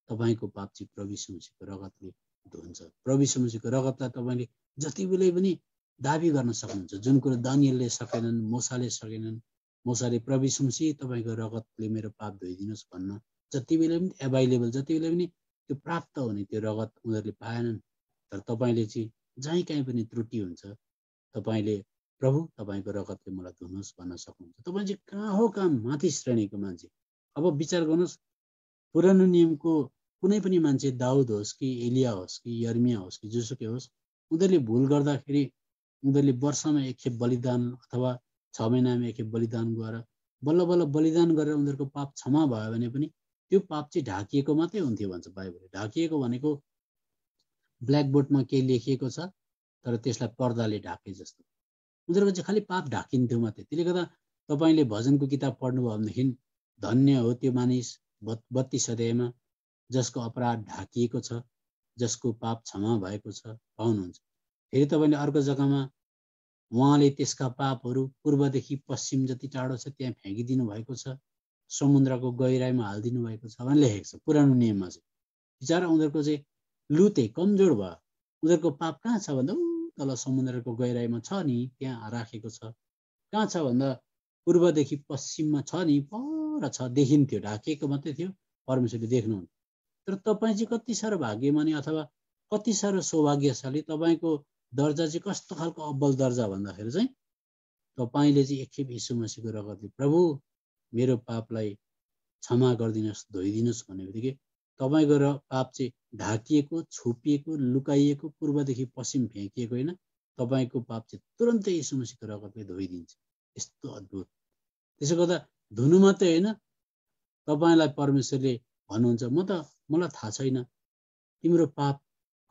तपाईँको पाप चाहिँ प्रभु यीशु मसीहको रगतले धुन्छ। प्रभु यीशु मसीहको रगतलाई तपाईँले जति बेलै पनि दाबी गर्न सक्नुहुन्छ, जुन कुरो दानियलले सकेनन्, मोसाले सकेनन्। मोसाले प्रभु यीशु मसीह तपाईँको रगतले मेरो पाप धोइदिनुहोस् भन्न जति बेला पनि एभाइलेबल, जति बेला पनि त्यो प्राप्त हुने त्यो रगत उनीहरूले पाएनन्। तर तपाईँले चाहिँ जहीँ कहीँ पनि त्रुटि हुन्छ, तपाईँले प्रभु तपाईँको रगतले मलाई धुनुहोस् भन्न सक्नुहुन्छ। तपाईँ चाहिँ कहाँ हो कहाँ माथि श्रेणीको मान्छे। अब विचार गर्नुहोस्, पुरानो नियमको कुनै पनि मान्छे, दाउद होस् कि एलिया होस् कि यर्मिया होस् कि जोसुकै होस्, उनीहरूले भुल गर्दाखेरि उनीहरूले वर्षमा एकखेप बलिदान अथवा 6 महिनामा एकखेप बलिदान गरेर बल्ल बल्ल बलिदान गरेर उनीहरूको पाप क्षमा भयो भने पनि त्यो पाप चाहिँ ढाकिएको मात्रै हुन्थ्यो भन्छ बाइबलले। ढाकिएको भनेको ब्ल्याकबोर्डमा केही लेखिएको छ तर त्यसलाई पर्दाले ढाके जस्तो। उनीहरूको चाहिँ खालि पाप ढाकिन्थ्यो मात्रै। त्यसले गर्दा तपाईँले भजनको किताब पढ्नुभयो भनेदेखि धन्य हो त्यो मानिस 32 अध्यायमा जसको अपराध ढाकिएको छ, जसको पाप क्षमा भएको छ पाउनुहुन्छ। फेरि तपाईँले अर्को जग्गामा उहाँले त्यसका पापहरू पूर्वदेखि पश्चिम जति टाढो छ त्यहाँ फ्याँकिदिनु भएको छ, समुद्रको गहिराइमा हालिदिनु भएको छ भनेर लेखेको छ पुरानो नियममा चाहिँ। बिचरा उनीहरूको चाहिँ लुते कमजोर भयो। उनीहरूको पाप कहाँ छ भन्दा तल समुद्रको गहिराइमा छ नि, त्यहाँ राखेको छ। कहाँ छ भन्दा पूर्वदेखि पश्चिममा छ नि, पर छ, देखिन्थ्यो, ढाकिएको मात्रै थियो, परमेश्वरले देख्नुहुन्थ्यो। तर तपाईँ चाहिँ कति साह्रो भाग्यमानी अथवा कति साह्रो सौभाग्यशाली। तपाईँको दर्जा चाहिँ कस्तो खालको अब्बल दर्जा भन्दाखेरि चाहिँ तपाईँले चाहिँ एकखेप यीशु मसीहको रगतले प्रभु मेरो पापलाई क्षमा गरिदिनुहोस्, धोइदिनुहोस् भन्ने बित्तिकै तपाईँको र पाप चाहिँ ढाकिएको, छोपिएको, लुकाइएको, पूर्वदेखि पश्चिम फ्याँकिएको होइन, तपाईँको पाप चाहिँ तुरन्तै यीशु मसीहको रगतले धोइदिन्छ। यस्तो अद्भुत। त्यसो गर्दा धुनु मात्रै होइन, तपाईँलाई परमेश्वरले भन्नुहुन्छ मलाई थाहा छैन तिम्रो पाप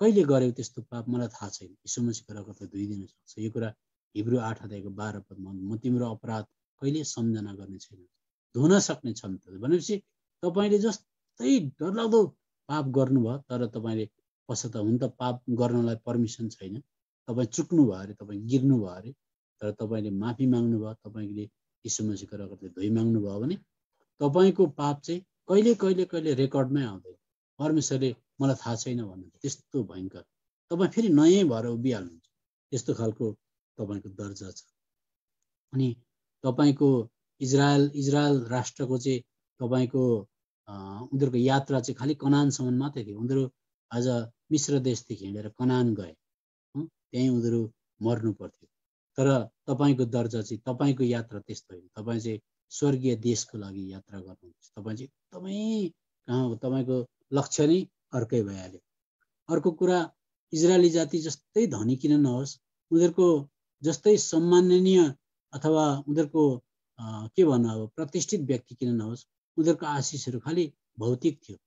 कहिले गर्यौ, त्यस्तो पाप मलाई थाहा छैन, यीशु मसीहको रगतले धोइदिन सक्छ। यो कुरा हिब्रू 8 अध्यायको 12 पदमा म तिम्रो अपराध कहिले सम्झना गर्ने छैन, धुन सक्ने क्षमता भनेपछि तपाईँले जस्तै डरलाग्दो पाप गर्नुभयो तर तपाईँले पश्चाताप, हुन त पाप गर्नलाई पर्मिसन छैन, तपाईँ चुक्नु भयो अरे, तपाईँ गिर्नु भयो अरे, तर तपाईँले माफी माग्नु भयो, तपाईँले यीशु मसीहको रगतले धोइ माग्नु भयो भने तपाईँको पाप चाहिँ कहिले कहिले कहिले रेकर्डमै आउँदैन। परमेश्वरले मलाई थाहा छैन भन्नुहुन्छ, त्यस्तो भयङ्कर। तपाईँ फेरि नयाँ भएर उभिहाल्नुहुन्छ, त्यस्तो खालको तपाईँको दर्जा छ। अनि तपाईँको इजरायल राष्ट्रको चाहिँ तपाईँको उनीहरूको यात्रा चाहिँ खालि कनानसम्म मात्रै थियो। उनीहरू आज मिश्र देशदेखि हिँडेर कनान गए, त्यहीँ उनीहरू मर्नु पर्थ्यो। तर तपाईँको दर्जा चाहिँ, तपाईँको यात्रा त्यस्तो होइन। तपाईँ चाहिँ स्वर्गीय देशको लागि यात्रा गर्नुहुन्छ। तपाईँ चाहिँ एकदमै कहाँ हो, तपाईँको लक्ष्य नै अर्कै भइहाल्यो। अर्को कुरा, इजरायली जाति जस्तै धनी किन नहोस्, उनीहरूको जस्तै सम्माननीय अथवा उनीहरूको के भन्नु अब प्रतिष्ठित व्यक्ति किन नहोस्, उनीहरूको आशिषहरू खालि भौतिक थियो।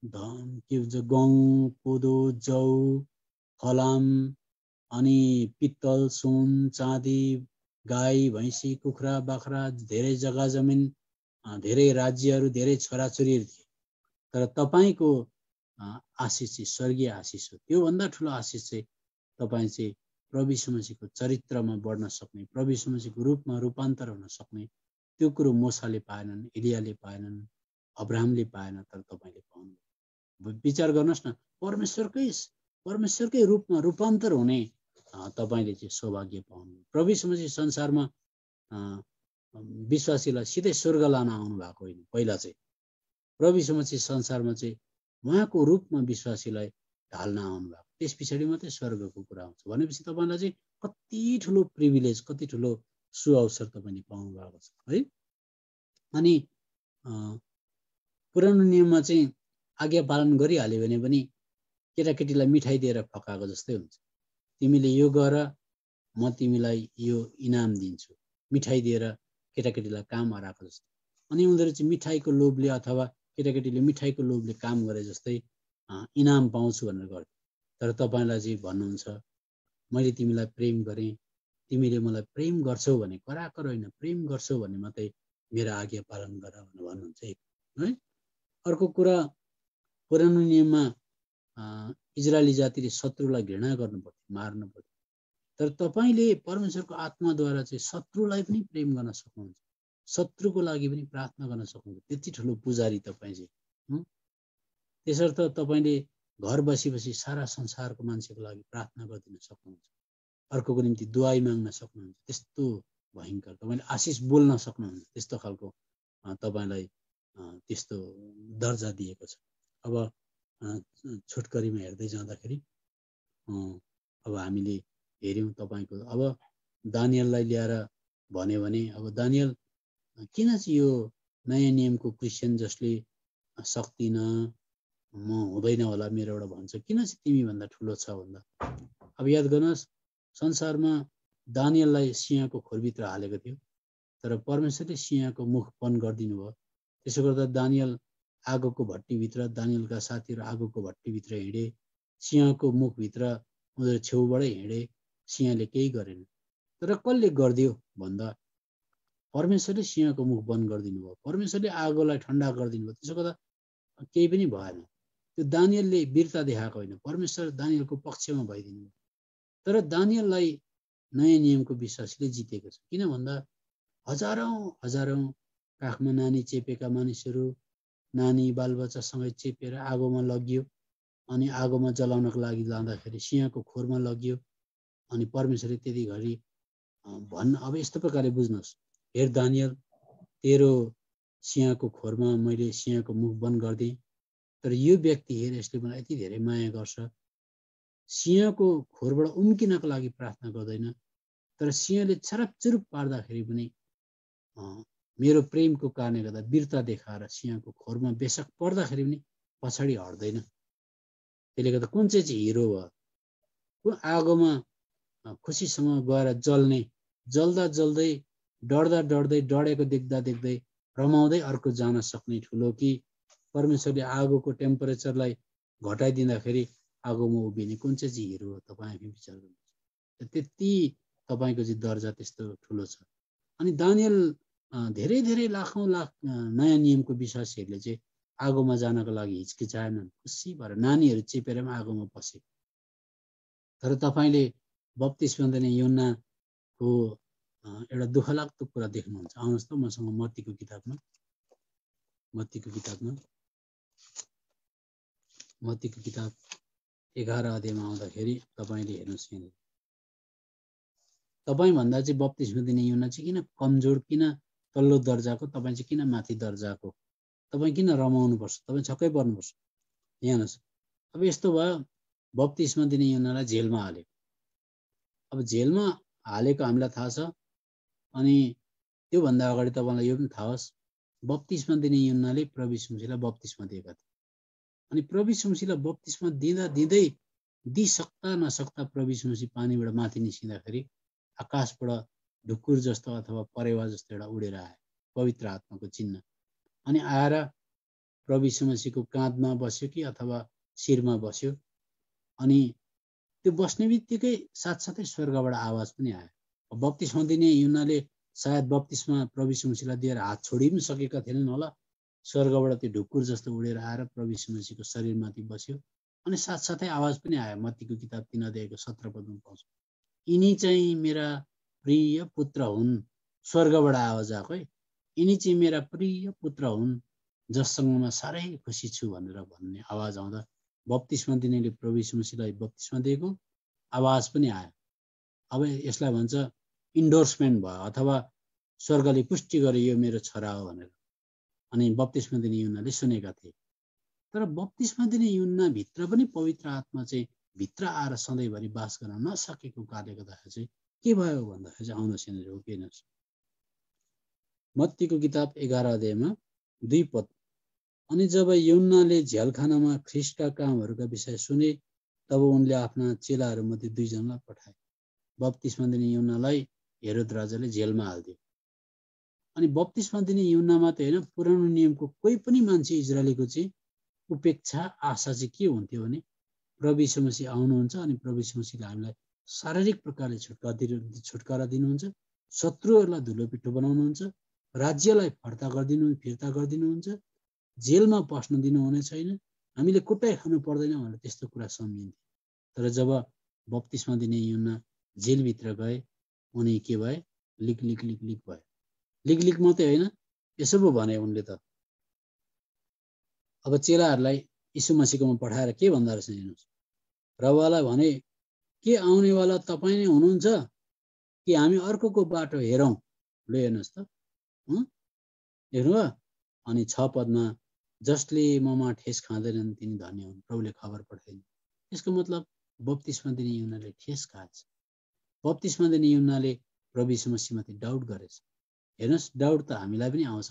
धन के भन्छ, गहुँ, कोदो, जौ, फलाम, अनि पित्तल, सुन, चाँदी, गाई, भैँसी, कुखुरा, बाख्रा, धेरै जग्गा जमिन, धेरै राज्यहरू, धेरै छोराछोरीहरू थिए। तर तपाईँको आशिष चाहिँ स्वर्गीय आशिष हो। त्योभन्दा ठुलो आशिष चाहिँ तपाईँ चाहिँ प्रभु यीशु मसीहको चरित्रमा बढ्न सक्ने, प्रभु यीशु मसीहको रूपमा रूपान्तर हुन सक्ने। त्यो कुरो मोसाले पाएनन्, एलियाले पाएनन्, अब्राहमले पाएन, तर तपाईँले पाउनु। विचार गर्नुहोस् न, परमेश्वरकै रूपमा रूपान्तर हुने तपाईँले चाहिँ सौभाग्य पाउनु। प्रभु यीशु मसीह संसारमा विश्वासीलाई सिधै स्वर्ग लान आउनु भएको होइन। पहिला चाहिँ प्रभु यीशु मसीह संसारमा चाहिँ उहाँको रूपमा विश्वासीलाई ढाल्न आउनु भएको, त्यस पछाडि मात्रै स्वर्गको कुरा आउँछ। भनेपछि तपाईँलाई चाहिँ कति ठुलो प्रिभिलेज, कति ठुलो सुअवसर तपाईँले पाउनु भएको छ है। अनि पुरानो नियममा चाहिँ आज्ञा पालन गरिहाल्यो भने पनि केटाकेटीलाई मिठाई दिएर फकाएको जस्तै हुन्छ। तिमीले यो गर, म तिमीलाई यो इनाम दिन्छु, मिठाई दिएर केटाकेटीलाई काम हराएको जस्तो। अनि उनीहरू चाहिँ मिठाईको लोभले अथवा केटाकेटीले मिठाईको लोभले काम गरे जस्तै इनाम पाउँछु भनेर गर्थ्यो। तर तपाईँलाई चाहिँ भन्नुहुन्छ, मैले तिमीलाई प्रेम गरेँ, तिमीले मलाई प्रेम गर्छौ भने, कराकर होइन, प्रेम गर्छौ भने मात्रै मेरो आज्ञा पालन गर भनेर भन्नुहुन्छ है। अर्को कुरा, पुरानो नियममा इजरायली जातिले शत्रुलाई घृणा गर्नु पर्थ्यो, मार्नु पर्थ्यो। तर तपाईँले परमेश्वरको आत्माद्वारा चाहिँ शत्रुलाई पनि प्रेम गर्न सक्नुहुन्छ, शत्रुको लागि पनि प्रार्थना गर्न सक्नुहुन्छ। त्यति ठुलो पुजारी तपाईँ चाहिँ। त्यसर्थ तपाईँले घर बसी बसी सारा संसारको मान्छेको लागि प्रार्थना गरिदिन सक्नुहुन्छ, अर्कोको निम्ति दुआई माग्न सक्नुहुन्छ। त्यस्तो भयङ्कर तपाईँले आशिष बोल्न सक्नुहुन्छ। त्यस्तो खालको तपाईँलाई त्यस्तो दर्जा दिएको छ। अब छोटकरीमा हेर्दै जाँदाखेरि अब हामीले हेऱ्यौँ तपाईँको, अब दानियललाई ल्याएर भन्यो भने अब दानियल किन चाहिँ यो नयाँ नियमको क्रिस्चियन जसले सक्दिन म हुँदैन होला मेरो एउटा भन्छ किन चाहिँ तिमी भन्दा ठुलो छ भन्दा अब याद गर्नुहोस् संसारमा दानियललाई सिंहको खोरभित्र हालेको थियो तर परमेश्वरले सिंहको मुख बन्द गरिदिनु भयो त्यसो गर्दा दानियल आगोको भट्टीभित्र दानियलका साथीहरू आगोको भट्टीभित्र हिँडे सिंहको मुखभित्र उनीहरू छेउबाटै हिँडे सिंहले केही गरेन तर कसले गरिदियो भन्दा परमेश्वरले सिंहको मुख बन्द गरिदिनु भयो परमेश्वरले आगोलाई ठन्डा गरिदिनु भयो त्यसो गर्दा केही पनि भएन त्यो दानियलले वीरता देखाएको होइन परमेश्वर दानियलको पक्षमा भइदिनु भयो तर दानियललाई नयाँ नियमको विश्वासले जितेको छ किन भन्दा हजारौं काखमा नानी चेपेका मानिसहरू नानी बालबच्चासँगै चेपेर आगोमा लगियो अनि आगोमा जलाउनको लागि लाँदाखेरि सिंहको खोरमा लगियो अनि परमेश्वरले त्यति घडी अब यस्तो प्रकारले बुझ्नुहोस् हेर दानियल तेरो सिंहको खोरमा मैले सिंहको मुख बन्द गरिदिएँ तर यो व्यक्ति हेर यसले मलाई यति धेरै माया गर्छ सिंहको खोरबाट उम्किनको लागि प्रार्थना गर्दैन तर सिंहले छरपचुरुप पार्दाखेरि पनि मेरो प्रेमको कारणले गर्दा वीरता देखाएर सिंहको खोरमा बेशक पर्दाखेरि पनि पछाडि हट्दैन त्यसले गर्दा कुन चाहिँ हिरो भयो आगोमा खुसीसँग गएर जल्ने जल्दा जल्दै डढ्दा डढ्दै डढेको देख्दा देख्दै रमाउँदै अर्को जान सक्ने ठुलो कि परमेश्वरले आगोको टेम्परेचरलाई घटाइदिँदाखेरि आगोमा उभिने कुन चाहिँ हिरो हो तपाईँ आफै विचार गर्नुहोस् त्यति तपाईँको चाहिँ दर्जा त्यस्तो ठुलो छ अनि दानियल धेरै धेरै लाखौं लाख नयाँ नियमको विश्वासीहरूले चाहिँ आगोमा जानको लागि हिचकिचाएनन् खुसी भएर नानीहरू चेपेर पनि आगोमा पसे तर तपाईँले बप्तिस्मा दिने यूहन्नाको एउटा दुःखलाग्दो कुरा देख्नुहुन्छ आउनुहोस् त मसँग मत्तीको किताबमा मत्तीको किताब 11 अध्यायमा आउँदाखेरि तपाईँले हेर्नुहोस् यहाँ तपाईँ भन्दा चाहिँ बप्तिस्मा दिने यूहन्ना चाहिँ किन कमजोर किन तल्लो दर्जाको तपाईँ चाहिँ किन माथि दर्जाको तपाईँ किन रमाउनु पर्छ तपाईँ छक्कै पर्नुपर्छ यहाँ हेर्नुहोस् अब यस्तो भयो बप्तिस्मा दिने यूहन्नालाई जेलमा हाल्यो अब जेलमा हालेको हामीलाई थाहा छ अनि त्योभन्दा अगाडि तपाईँलाई यो पनि थाहा होस् बप्तिस्मा दिने यूहन्नाले प्रभु यीशु मसीहलाई बप्तिस्मा दिएका थिए अनि प्रभु यीशु मसीहलाई बप्तिस्मा दिँदै दिइसक्दा नसक्दा प्रभु यीशु मसीह पानीबाट माथि निस्किँदाखेरि आकाशबाट ढुकुर जस्तो अथवा परेवा जस्तो एउटा उडेर आयो पवित्र आत्माको चिन्ह अनि आएर प्रभु यीशु मसीहको काँधमा बस्यो कि अथवा शिरमा बस्यो अनि त्यो बस्ने बित्तिकै साथसाथै स्वर्गबाट आवाज पनि आयो बप्तिस्मा दिने यूहन्नाले सायद बप्तिस्मा प्रभु यीशु मसीहलाई दिएर हात छोडि पनि सकेका थिएनन् होला स्वर्गबाट त्यो ढुकुर जस्तो उडेर आएर प्रभु यीशु मसीहको शरीरमाथि बस्यो अनि साथसाथै आवाज पनि आयो मत्तीको किताब 3 अध्यायको 17 पदमा पाउँछ यिनी चाहिँ मेरा प्रिय पुत्र हुन् स्वर्गबाट आवाज आएको है यिनी चाहिँ मेरा प्रिय पुत्र हुन् जससँग म साह्रै खुसी छु भनेर भन्ने आवाज आउँदा बप्तिस्मा दिनेले प्रभु यीशु मसीहलाई बप्तिस्मा दिएको आवाज पनि आयो अब यसलाई भन्छ इन्डोर्समेन्ट भयो अथवा स्वर्गले पुष्टि गरे यो मेरो छोरा हो भनेर अनि बप्तिस्मा दिने यूहन्नाले सुनेका थिए तर बप्तिस्मा दिने यूहन्ना भित्र पनि पवित्र आत्मा चाहिँ भित्र आएर सधैँभरि बास गर्न नसकेको कारणले गर्दाखेरि चाहिँ के भयो भन्दाखेरि चाहिँ आउनुहोस् यहाँनिर हो के हेर्नुहोस् मत्तीको किताब 11 अध्यायमा 2 पद अनि जब यूहन्नाले झ्यालखानामा ख्रीष्टका कामहरूका विषय सुने तब उनले आफ्ना चेलाहरूमध्ये 2 जनालाई पठाए बप्तिस्मा दिने यूहन्नालाई हेरोद राजाले जेलमा हाल्दियो अनि बप्तिस्मा दिने यूहन्ना मात्रै हैन पुरानो नियमको कोही पनि मान्छे इजरायलीको चाहिँ उपेक्षा आशा चाहिँ के हुन्थ्यो भने प्रभु यीशु मसीह आउनुहुन्छ अनि प्रभु यीशु मसीहले हामीलाई शारीरिक प्रकारले छुटकारा दिनुहुन्छ शत्रुहरूलाई धुलो पिठो बनाउनुहुन्छ राज्यलाई फिर्ता गरिदिनुहुन्छ जेलमा पस्न दिनुहुने छैन हामीले कुटाइ खानु पर्दैन भनेर त्यस्तो कुरा सम्झिन्थ्यो तर जब बप्तिस्मा दिने यूहन्ना जेलभित्र गए उनी के भए लिक भए लिक मात्रै होइन यसो पो भने उनले त अब चेलाहरूलाई यीशु मसीहकोमा पठाएर के भन्दा रहेछ हेर्नुहोस् प्रभुलाई भने के आउनेवाला तपाईँ नै हुनुहुन्छ कि हामी अर्कोको बाटो हेरौँ ल हेर्नुहोस् त देख्नुभयो अनि 6 पदमा जसले ममा ठेस खाँदैनन् तिनी धन्य हुन् प्रभुले खबर पठाइदिनु यसको मतलब बप्तिस्मा दिने यूहन्नाले ठेस खाएछ बप्तिस्मा दिने यूहन्नाले प्रभु यीशु मसीहमाथि डाउट गरेछ। हेर्नुहोस्, डाउट त हामीलाई पनि आउँछ,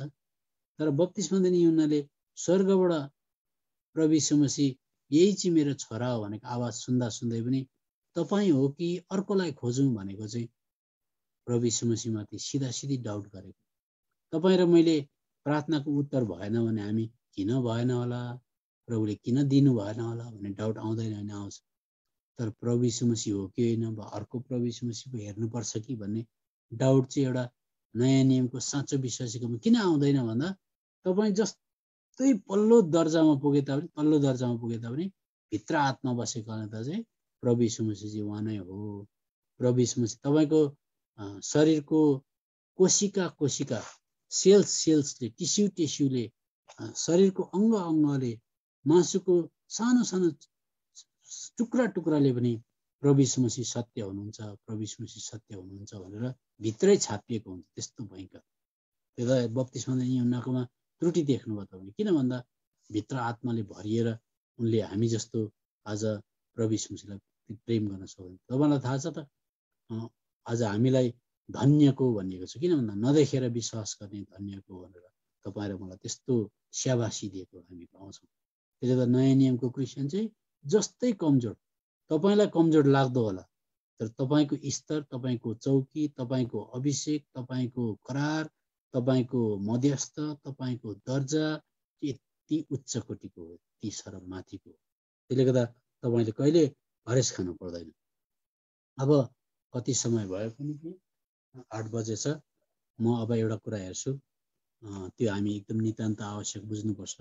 तर बप्तिस्मा दिने यूहन्नाले स्वर्गबाट प्रभु यीशु मसीह यही चाहिँ मेरो छोरा हो भनेको आवाज सुन्दा सुन्दै पनि तपाईँ हो कि अर्कोलाई खोजौँ भनेको चाहिँ प्रभु यीशु मसीहमाथि सिधा सिधी डाउट गरेको। तपाईँ र मैले प्रार्थनाको उत्तर भएन भने हामी किन भएन होला, प्रभुले किन दिनु भएन होला भन्ने डाउट आउँदैन होइन, आउँछ। तर प्रभु यीशु मसीह हो कि होइन, अर्को प्रभु यीशु मसीहको हेर्नुपर्छ कि भन्ने डाउट चाहिँ एउटा नयाँ नियमको साँचो विश्वासीकोमा किन आउँदैन भन्दा तपाईँ जस्तै पल्लो दर्जामा पुगे तापनि भित्र आत्मा बसेको कारण त चाहिँ प्रभु यीशु मसीह चाहिँ उहाँ नै हो। प्रभु यीशु मसीह तपाईँको शरीरको कोशिका सेल्सले टिस्युले शरीरको अङ्गले मासुको सानो टुक्राले पनि प्रभु यीशु मसीह सत्य हुनुहुन्छ, प्रभु यीशु मसीह सत्य हुनुहुन्छ भनेर भित्रै छापिएको हुन्छ। त्यस्तो भयङ्कर त्यो त बप्तिस्मा दिने यूहन्नाकोमा त्रुटि देख्नुभयो तपाईले। किन भन्दा भित्र आत्माले भरिएर उनले हामी जस्तो आज प्रभु यीशु मसीहलाई प्रेम गर्न सक्दैन। तपाईँलाई थाहा छ त आज हामीलाई धन्यको भनिएको छ। किन भन्दा नदेखेर विश्वास गर्ने धन्यको भनेर तपाईँ र मलाई त्यस्तो स्याबासी दिएको हामी पाउँछौँ। त्यसले गर्दा नयाँ नियमको क्रिस्चियन चाहिँ जस्तै कमजोर, तपाईँलाई कमजोर लाग्दो होला, तर तपाईँको स्तर, तपाईँको चौकी, तपाईँको अभिषेक, तपाईँको करार, तपाईँको मध्यस्थ, तपाईँको दर्जा यति उच्च कोटिको हो, यति सरम माथिको हो। त्यसले गर्दा तपाईँले कहिले हरेस खानु पर्दैन। अब कति समय भयो पनि 8 बजेछ। म अब एउटा कुरा हेर्छु, त्यो हामी एकदम नितान्त आवश्यक बुझ्नुपर्छ।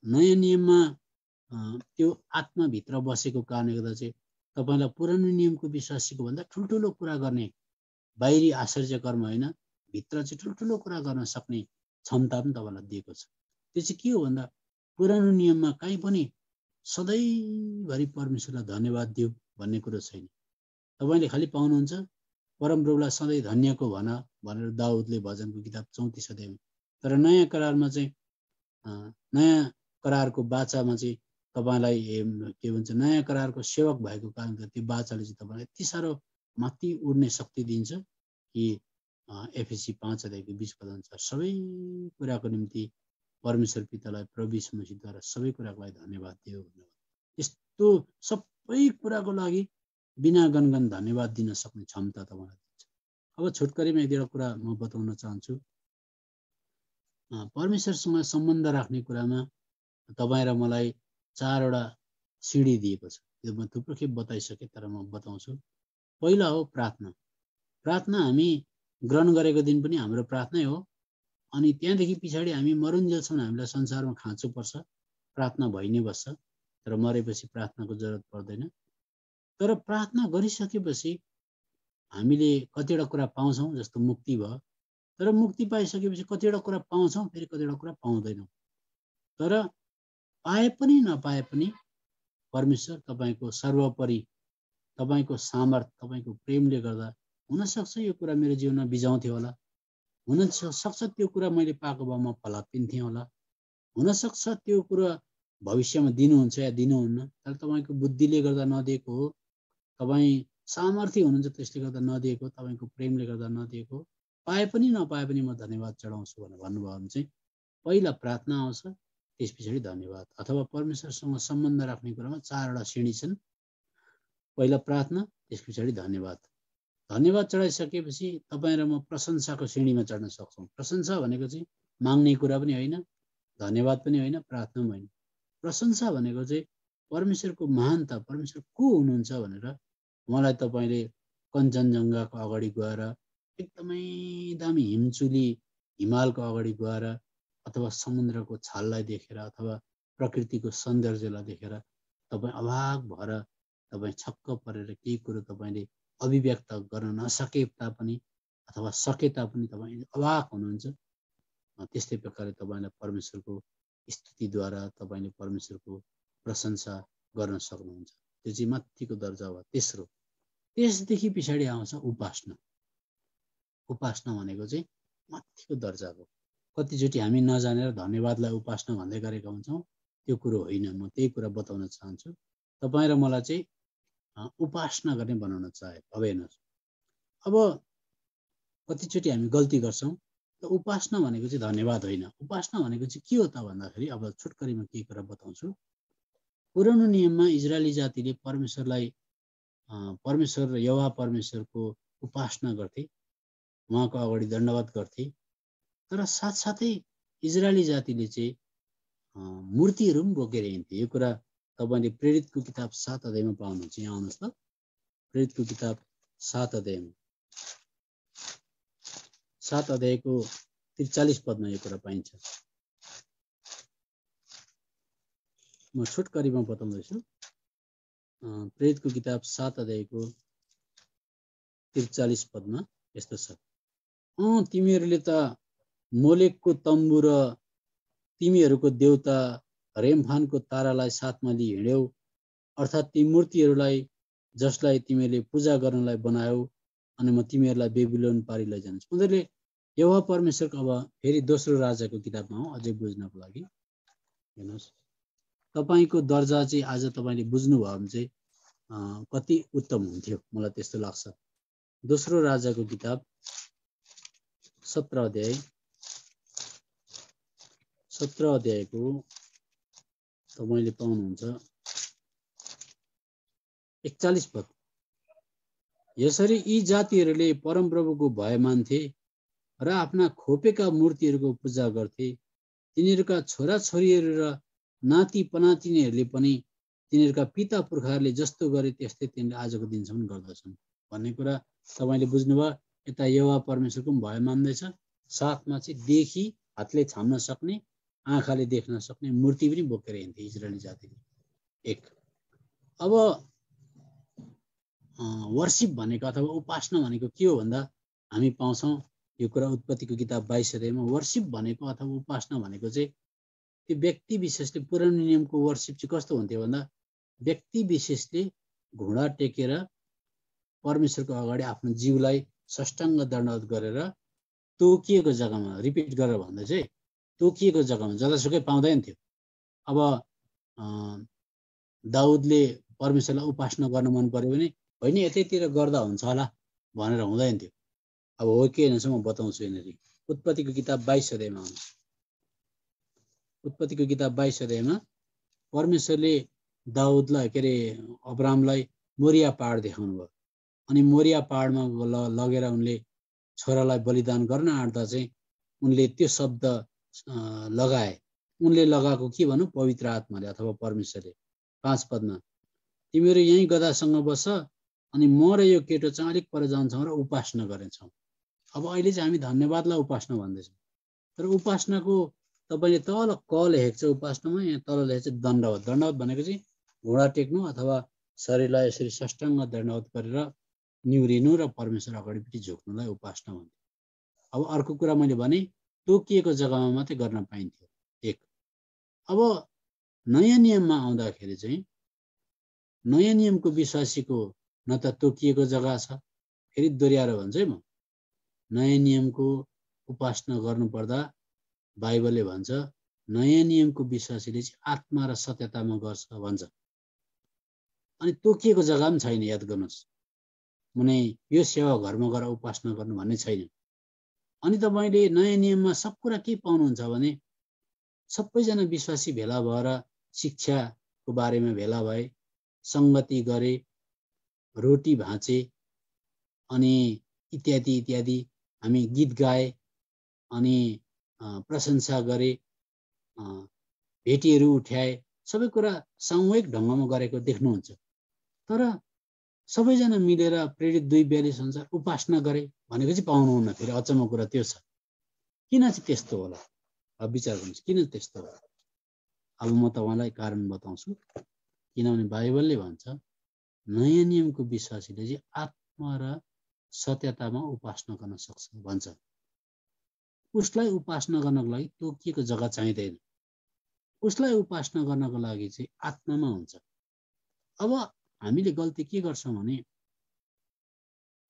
नयाँ नियममा त्यो आत्माभित्र बसेको कारणले गर्दा चाहिँ तपाईँलाई पुरानो नियमको विश्वासीको भन्दा ठुल्ठुलो कुरा गर्ने, बाहिरी आश्चर्य कर्म होइन, भित्र चाहिँ ठुल्ठुलो कुरा गर्न सक्ने क्षमता पनि तपाईँलाई दिएको छ। त्यो चाहिँ के हो भन्दा पुरानो नियममा कहीँ पनि सधैँभरि परमेश्वरलाई धन्यवाद दिऊ भन्ने कुरो छैन। तपाईँले खालि पाउनुहुन्छ परमप्रभुलाई सधैँ धन्यको भन भनेर दाउदले भजनको किताब 34 अध्यायमा। तर नयाँ करारमा चाहिँ नयाँ करारको बाचामा चाहिँ तपाईँलाई के भन्छ, नयाँ करारको सेवक भएको कारणले त्यो बाचाले चाहिँ तपाईँलाई यति साह्रो माथि उड्ने शक्ति दिन्छ कि एफएसी 5 अध्यायको 20 पद अनुसार सबै कुराको निम्ति परमेश्वर पितालाई प्रभु यीशु मसीहद्वारा सबै कुराको लागि धन्यवाद दियो भन्नुभयो। यस्तो सबै कुराको लागि बिना गनगन धन्यवाद दिन सक्ने क्षमता तपाईँलाई दिन्छ। अब छोटकरीमा एक दुईवटा कुरा म बताउन चाहन्छु। परमेश्वरसँग सम्बन्ध राख्ने कुरामा तपाईँ र मलाई 4वटा सिडी दिएको छ। यो म थुप्रो खेप बताइसकेँ, तर म बताउँछु। पहिला हो प्रार्थना। प्रार्थना हामी ग्रहण गरेको दिन पनि हाम्रो प्रार्थनै हो, अनि त्यहाँदेखि पछाडि हामी मरुन्जेलसम्म हामीलाई संसारमा खाँचो पर्छ, प्रार्थना भइ नै बस्छ, तर मरेपछि प्रार्थनाको जरुरत पर्दैन। तर प्रार्थना गरिसकेपछि हामीले कतिवटा कुरा पाउँछौँ, जस्तो मुक्ति भयो। तर मुक्ति पाइसकेपछि कतिवटा कुरा पाउँछौँ, फेरि कतिवटा कुरा पाउँदैनौँ। तर पाए पनि नपाए पनि परमेश्वर तपाईँको सर्वोपरि, तपाईँको सामर्थ, तपाईँको प्रेमले गर्दा हुनसक्छ यो कुरा मेरो जीवनमा बिजाउँथ्यो होला, हुनसक्छ त्यो कुरा मैले पाएको भए म फलापिन्थेँ होला, हुनसक्छ त्यो कुरा भविष्यमा दिनुहुन्छ या दिनुहुन्न, तर तपाईँको बुद्धिले गर्दा नदिएको हो, तपाईँ सामर्थ्य हुनुहुन्छ त्यसले गर्दा नदिएको, तपाईँको प्रेमले गर्दा नदिएको। पाए पनि नपाए पनि म धन्यवाद चढाउँछु भनेर भन्नुभयो भने चाहिँ पहिला प्रार्थना आउँछ, त्यस पछाडि धन्यवाद। अथवा परमेश्वरसँग सम्बन्ध राख्ने कुरामा 4वटा श्रेणी छन्। पहिला प्रार्थना, त्यस पछाडि धन्यवाद। धन्यवाद चढाइसकेपछि तपाईँ र म प्रशंसाको श्रेणीमा चढ्न सक्छौँ। प्रशंसा भनेको चाहिँ माग्ने कुरा पनि होइन, धन्यवाद पनि होइन, प्रार्थना पनि होइन। प्रशंसा भनेको चाहिँ परमेश्वरको महानता, परमेश्वर को हुनुहुन्छ भनेर उहाँलाई तपाईँले कञ्चनजङ्घाको अगाडि गएर, एकदमै दामी हिमचुली हिमालको अगाडि गएर, अथवा समुद्रको छाललाई देखेर, अथवा प्रकृतिको सौन्दर्यलाई देखेर तपाईँ अभाग भएर, तपाईँ छक्क परेर केही कुरो तपाईँले अभिव्यक्त गर्न नसके तापनि अथवा सके तापनि तपाईँ अभाग हुनुहुन्छ। त्यस्तै प्रकारले तपाईँलाई परमेश्वरको स्तुतिद्वारा तपाईँले परमेश्वरको प्रशंसा गर्न सक्नुहुन्छ। त्यो चाहिँ माथिको दर्जा हो। तेस्रो, त्यसदेखि पछाडि आउँछ उपासना। उपासना भनेको चाहिँ माथिको दर्जा हो। कतिचोटि हामी नजानेर धन्यवादलाई उपासना भन्दै गरेका हुन्छौँ, त्यो कुरो होइन। म त्यही कुरा बताउन चाहन्छु। तपाईँ र मलाई चाहिँ उपासना गर्ने बनाउन चाहे। अब हेर्नुहोस्, अब कतिचोटि हामी गल्ती गर्छौँ। त उपासना भनेको चाहिँ धन्यवाद होइन। उपासना भनेको चाहिँ के हो त भन्दाखेरि अब छोटकरीमा के कुरा बताउँछु। पुरानो नियममा इजरायली जातिले परमेश्वरलाई परमेश्वर र यहोवा परमेश्वरको उपासना गर्थे, उहाँको अगाडि दण्डवत गर्थे। तर साथसाथै इजरायली जातिले चाहिँ मूर्तिहरू पनि बोकेर हिँड्थे। यो कुरा तपाईँले प्रेरितको किताब 7 अध्यायमा पाउनुहुन्छ। यहाँ आउनुहोस् त, प्रेरितको किताब 7 अध्यायमा 7 अध्यायको 43 पदमा यो कुरा पाइन्छ। म छोटकरीमा बताउँदैछु। प्रेरितको किताब 7 अध्यायको 43 पदमा यस्तो छ, तिमीहरूले त मोलेकको तम्बु र तिमीहरूको देउता रेमफानको तारालाई साथमा लिई हिँड्यौ, अर्थात् ती मूर्तिहरूलाई जसलाई तिमीले पूजा गर्नलाई बनायौ, अनि म तिमीहरूलाई बेबिलोन पारी लैजान्छु। उनीहरूले यहोवा परमेश्वरको अब फेरि दोस्रो राजाको किताबमा हो, अझै बुझ्नको लागि हेर्नुहोस्। तपाईँको दर्जा चाहिँ आज तपाईँले बुझ्नुभयो भने चाहिँ कति उत्तम हुन्थ्यो, मलाई त्यस्तो लाग्छ। दोस्रो राजाको किताब 17 अध्यायको तपाईँले पाउनुहुन्छ 41 पद। यसरी यी जातिहरूले परमप्रभुको भय मान्थे र आफ्ना खोपेका मूर्तिहरूको पूजा गर्थे। तिनीहरूका छोराछोरीहरू र नाति पनातिनीहरूले पनि तिनीहरूका पिता पुर्खाहरूले जस्तो गरे त्यस्तै तिनीहरूले आजको दिनसम्म गर्दछन् भन्ने कुरा तपाईँले बुझ्नुभयो। यता यहोवा परमेश्वरको पनि भय मान्दैछ, साथमा चाहिँ देखि हातले छाम्न सक्ने, आँखाले देख्न सक्ने मूर्ति पनि बोकेर हिँड्थे इजरायली जातिले। एक अब वर्शिप भनेको अथवा उपासना भनेको के हो भन्दा हामी पाउँछौँ यो कुरा उत्पत्तिको किताब 22 अध्यायमा। वर्शिप भनेको अथवा उपासना भनेको चाहिँ त्यो व्यक्ति विशेषले, पुरानो नियमको वर्शिप चाहिँ कस्तो हुन्थ्यो भन्दा व्यक्ति विशेषले घुँडा टेकेर परमेश्वरको अगाडि आफ्नो जिउलाई साष्टाङ्ग दण्डवत गरेर तोकिएको जग्गामा, रिपिट गरेर भन्दा चाहिँ तोकिएको जग्गामा जतासुकै पाउँदैन थियो। अब दाउदले परमेश्वरलाई उपासना गर्न मन पर्यो भने होइन यतैतिर गर्दा हुन्छ होला भनेर हुँदैन थियो। अब हो के होइन म बताउँछु यहाँनिर। उत्पत्तिको किताब 22 अध्यायमा आउनु। उत्पत्तिको किताब 22 अध्यायमा परमेश्वरले दाउदलाई के अरे अब्रामलाई मोरिया पहाड देखाउनु भयो। अनि मोरिया पहाडमा लगेर उनले छोरालाई बलिदान गर्न आँट्दा चाहिँ उनले त्यो शब्द लगाए। उनले लगाएको के भनौँ, पवित्र आत्माले अथवा परमेश्वरले। 5 पदमा, तिमीहरू यहीँ गधासँग बस अनि म र यो केटो चाहिँ अलिक पर जान्छौँ र उपासना गर्नेछौँ। अब अहिले चाहिँ हामी धन्यवादलाई उपासना भन्दैछौँ, तर उपासनाको तपाईँले तल क लेखेको छ उपासनामा, यहाँ तल लेखेको छ दण्डवत। दण्डवत भनेको चाहिँ घुँडा टेक्नु अथवा शरीरलाई यसरी साष्टाङ्ग दण्डवत गरेर निहुरिनु र परमेश्वर अगाडिपट्टि झुक्नुलाई उपासना भन्थ्यो। अब अर्को कुरा मैले भने तोकिएको जग्गामा मात्रै गर्न पाइन्थ्यो। एक अब नयाँ नियममा आउँदाखेरि चाहिँ नयाँ नियमको विश्वासीको न त तोकिएको जग्गा छ, फेरि दोहोऱ्याएर भन्छ है म, नयाँ नियमको उपासना गर्नुपर्दा बाइबलले भन्छ नयाँ नियमको विश्वासीले चाहिँ आत्मा र सत्यतामा गर्छ भन्छ। अनि तोकिएको जग्गा पनि छैन, याद गर्नुहोस्। कुनै यो सेवा घरमा गएर उपासना गर्नु भन्ने छैन। अनि तपाईँले नयाँ नियममा सब कुरा के पाउनुहुन्छ भने सबैजना विश्वासी भेला भएर शिक्षाको बारेमा भेला भए, सङ्गति गरे, रोटी भाँचे, अनि इत्यादि इत्यादि, हामी गीत गाए, अनि प्रशंसा गरे, भेटीहरू उठ्याए, सबै कुरा सामूहिक ढङ्गमा गरेको देख्नुहुन्छ। तर सबैजना मिलेर प्रेरित 2:42 अनुसार उपासना गरे भनेको चाहिँ पाउनुहुन्न। फेरि अचम्मको कुरा त्यो छ। किन चाहिँ त्यस्तो होला? अब विचार गर्नुहोस्, किन त्यस्तो होला? अब म तपाईँलाई कारण बताउँछु। किनभने बाइबलले भन्छ नयाँ नियमको विश्वासीले चाहिँ आत्मा र सत्यतामा उपासना गर्न सक्छ भन्छ। उसलाई उपासना गर्नको लागि तोकिएको जग्गा चाहिँदैन। उसलाई उपासना गर्नको लागि चाहिँ आत्मामा हुन्छ। अब हामीले गल्ती के गर्छौँ भने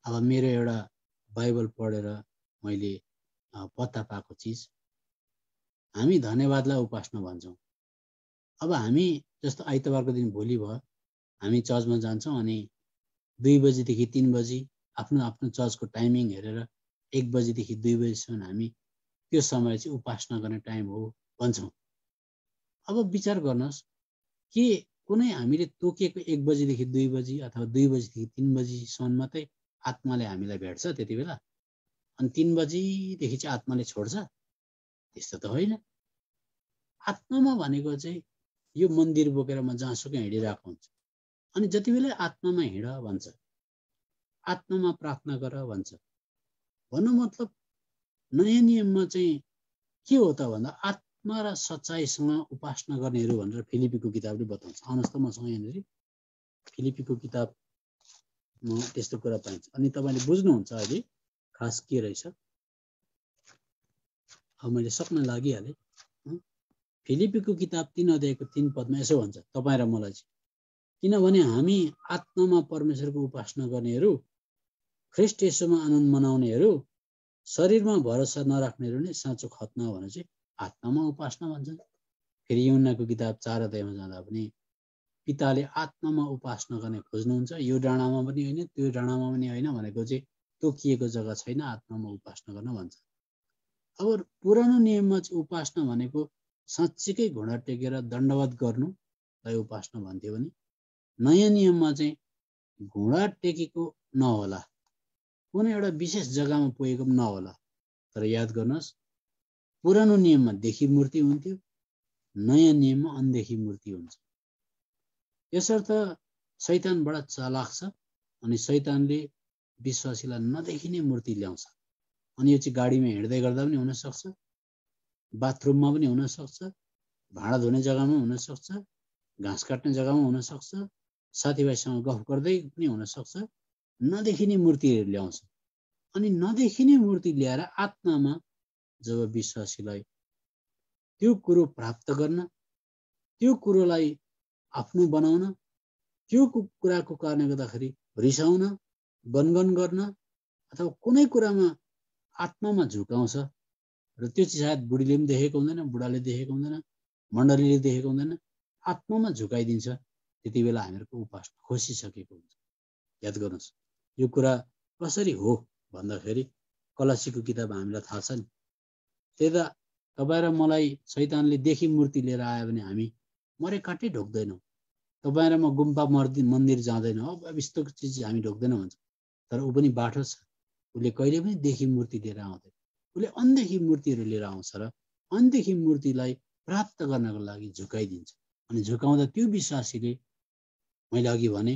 अब मेरो एउटा बाइबल पढेर मैले पत्ता पाएको चिज, हामी धन्यवादलाई उपासना भन्छौँ। अब हामी जस्तो आइतबारको दिन भोलि भयो, हामी चर्चमा जान्छौँ अनि 2 बजीदेखि 3 बजी आफ्नो आफ्नो चर्चको टाइमिङ हेरेर 1 बजेदेखि 2 बजेसम्म हामी त्यो समय चाहिँ उपासना गर्ने टाइम हो भन्छौँ। अब विचार गर्नुहोस् के कुनै हामीले तोकेको 1 बजेदेखि 2 बजी अथवा 2 बजेदेखि 3 बजीसम्म मात्रै आत्माले हामीलाई भेट्छ त्यति बेला, अनि 3 बजीदेखि चाहिँ आत्माले छोड्छ? त्यस्तो त होइन। आत्मामा भनेको चाहिँ यो मन्दिर बोकेर म जहाँसुकै हिँडिरहेको हुन्छ, अनि जति बेला आत्मामा हिँड भन्छ, आत्मामा प्रार्थना गर भन्छ। भन्नु मतलब नयाँ नियममा चाहिँ के हो त भन्दा आत्मा र सच्चाइसँग उपासना गर्नेहरू भनेर फिलिपीको किताबले बताउँछ। आउनुहोस् त मसँग यहाँनिर फिलिपीको किताबमा त्यस्तो कुरा पाइन्छ, अनि तपाईँले बुझ्नुहुन्छ अहिले खास के रहेछ। अब मैले सक्न लागिहालेँ। फिलिपीको किताब 3 अध्यायको 3 पदमा यसो भन्छ, तपाईँ र मलाई चाहिँ, किनभने हामी आत्मामा परमेश्वरको उपासना गर्नेहरू, ख्रिस्ट येशूमा आनन्द मनाउनेहरू, शरीरमा भरोसा नराख्नेहरू नै साँचो खतना भने चाहिँ आत्मामा उपासना भन्छ। फेरि यूहन्नाको किताब 4 अध्यायमा जाँदा पनि पिताले आत्मामा उपासना गर्ने खोज्नुहुन्छ, यो डाँडामा पनि होइन त्यो डाँडामा पनि होइन भनेको चाहिँ तोकिएको जग्गा छैन, आत्मामा उपासना गर्न भन्छ। अब पुरानो नियममा चाहिँ उपासना भनेको साँच्चीकै घुँडा टेकेर दण्डवत गर्नुलाई उपासना भन्थ्यो भने नयाँ नियममा चाहिँ घुँडा टेकेको नहोला, कुनै एउटा विशेष जग्गामा पुगेको पनि नहोला, तर याद गर्नुहोस् पुरानो नियममा देखी मूर्ति हुन्थ्यो, नयाँ नियममा अनदेखी मूर्ति हुन्छ। यसर्थ शैतान बडा चालाक छ, अनि शैतानले विश्वासीलाई नदेखिने मूर्ति ल्याउँछ। अनि यो चाहिँ गाडीमा हिँड्दै गर्दा पनि हुनसक्छ, बाथरुममा पनि हुनसक्छ, भाँडा धुने जग्गामा हुनसक्छ, घाँस काट्ने जग्गामा हुनसक्छ, साथीभाइसँग गफ गर्दै पनि हुनसक्छ। नदेखिने मूर्तिहरू ल्याउँछ, अनि नदेखिने मूर्ति ल्याएर आत्मामा जब विश्वासीलाई त्यो कुरो प्राप्त गर्न, त्यो कुरोलाई आफ्नो बनाउन, त्यो कुराको कारणले गर्दाखेरि रिसाउन, गनगन गर्न अथवा कुनै कुरामा आत्मामा झुकाउँछ, र त्यो चाहिँ सायद बुढीले पनि देखेको हुँदैन, बुढाले देखेको हुँदैन, मण्डलीले देखेको हुँदैन, आत्मामा झुकाइदिन्छ, त्यति बेला हामीहरूको उपासना खोसिसकेको हुन्छ। याद गर्नुहोस् यो कुरा कसरी हो भन्दाखेरि कलसीको किताब हामीलाई थाहा छ नि। त्यता तपाईँ र मलाई शैतानले देखी मूर्ति लिएर आयो भने हामी मरे काटै ढोक्दैनौँ। तपाईँ र म गुम्बा मन्दिर जाँदैनौँ, अब यस्तो चिज हामी ढोक्दैनौँ भन्छ, तर ऊ पनि बाठो छ, उसले कहिले पनि देखी मूर्ति लिएर आउँदैन, उसले अनदेखी मूर्तिहरू लिएर आउँछ र अनदेखी मूर्तिलाई प्राप्त गर्नको लागि झुकाइदिन्छ। अनि झुकाउँदा त्यो विश्वासीले, मैले अघि भने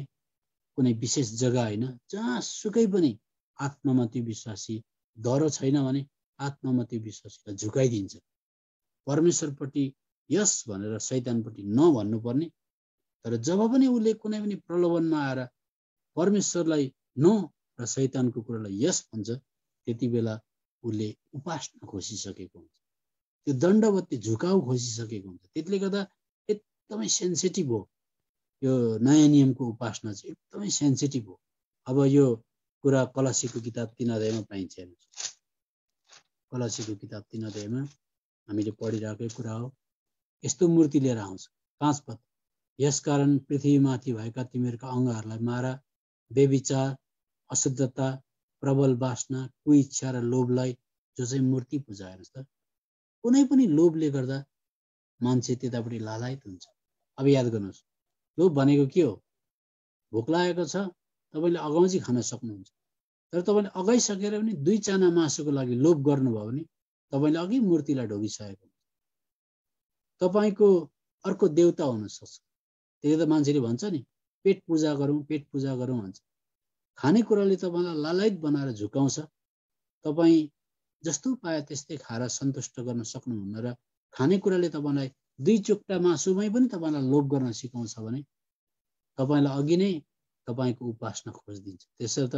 कुनै विशेष जग्गा होइन, जहाँसुकै पनि आत्मामा त्यो विश्वासी डरो छैन भने आत्मामा त्यो विश्वासीलाई झुकाइदिन्छ। परमेश्वरपट्टि यस भनेर शैतानपट्टि नभन्नुपर्ने, तर जब पनि उसले कुनै पनि प्रलोभनमा आएर परमेश्वरलाई न र शैतानको कुरालाई यस भन्छ, त्यति बेला उसले उपासना खोसिसकेको हुन्छ, त्यो दण्डवती झुकाउ खोसिसकेको हुन्छ। त्यसले गर्दा एकदमै सेन्सिटिभ हो यो नयाँ नियमको उपासना चाहिँ, एकदमै सेन्सिटिभ हो। अब यो कुरा कलसीको किताब 3 अध्यायमा पाइन्छ। कलसीको किताब 3 अध्यायमा हामीले पढिरहेकै कुरा हो। यस्तो मूर्ति लिएर आउँछ। 5 पद, यसकारण पृथ्वीमाथि भएका तिमीहरूका अङ्गहरूलाई मार, बेविचार, अशुद्धता, प्रबल वासना, कुइच्छा र लोभलाई, जो चाहिँ मूर्ति पूजा। हेर्नुहोस् त, कुनै पनि लोभले गर्दा मान्छे त्यतापट्टि लालायत हुन्छ। अब याद गर्नुहोस्, लोभ भनेको के हो? भोक लागेको छ, तपाईँले अगाउँ चाहिँ खान सक्नुहुन्छ, तर तपाईँले अगाइसकेर पनि 2 चाना मासुको लागि लोभ गर्नुभयो भने तपाईँले अघि मूर्तिलाई ढोगिसकेको हुन्छ। तपाईँको अर्को देवता हुनसक्छ। त्यही त मान्छेले भन्छ नि, पेट पूजा गरौँ, पेट पूजा गरौँ भन्छ। खानेकुराले तपाईँलाई लालायत बनाएर झुकाउँछ। तपाईँ जस्तो पाए त्यस्तै खाएर सन्तुष्ट गर्न सक्नुहुन्न, र खानेकुराले तपाईँलाई 2 चोक्टा मासुमै पनि तपाईँलाई लोभ गर्न सिकाउँछ भने तपाईँलाई अघि नै तपाईँको उपासना खोजिदिन्छ। त्यसर्थ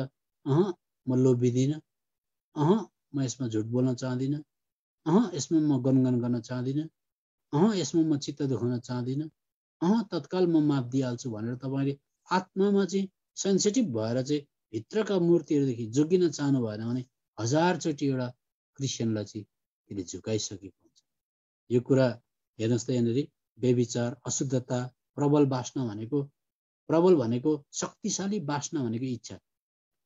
म लोभिदिनँ, म यसमा झुट बोल्न चाहदिनँ, यसमा म गनगन गर्न चाहदिनँ, यसमा म चित्त दुखाउन चाहदिनँ, तत्काल म माफ दिइहाल्छु भनेर तपाईँले आत्मामा चाहिँ सेन्सिटिभ भएर चाहिँ भित्रका मूर्तिहरूदेखि जोगिन चाहनु भएन भने 1000 चोटि एउटा क्रिस्चियनलाई चाहिँ त्यसले झुकाइसकेको हुन्छ। यो कुरा हेर्नुहोस् त यहाँनिर, बेविचार, अशुद्धता, प्रबल वासना भनेको, प्रबल भनेको शक्तिशाली, वासना भनेको इच्छा।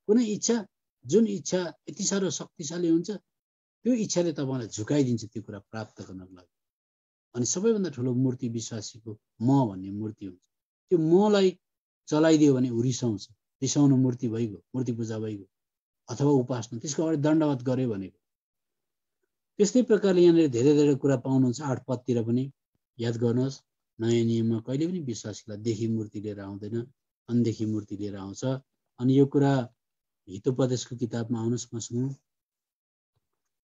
कुनै इच्छा, जुन इच्छा यति साह्रो शक्तिशाली हुन्छ त्यो इच्छाले तपाईँलाई झुकाइदिन्छ त्यो कुरा प्राप्त गर्नको लागि। अनि सबैभन्दा ठुलो मूर्ति विश्वासीको म भन्ने मूर्ति हुन्छ। त्यो मलाई चलाइदियो भने ऊ रिसाउँछ, रिसाउनु मूर्ति भइगयो, मूर्ति पूजा भइगयो अथवा उपासना, त्यसको अगाडि दण्डवत गर्यो भनेको। त्यस्तै प्रकारले यहाँनिर धेरै धेरै कुरा पाउनुहुन्छ 8 पदतिर पनि। याद गर्नुहोस्, नयाँ नियममा कहिले पनि विश्वासीलाई देखी मूर्ति लिएर आउँदैन, अनदेखी मूर्ति लिएर आउँछ। अनि यो कुरा हितोपदेशको किताबमा आउनुहोस् मसँग।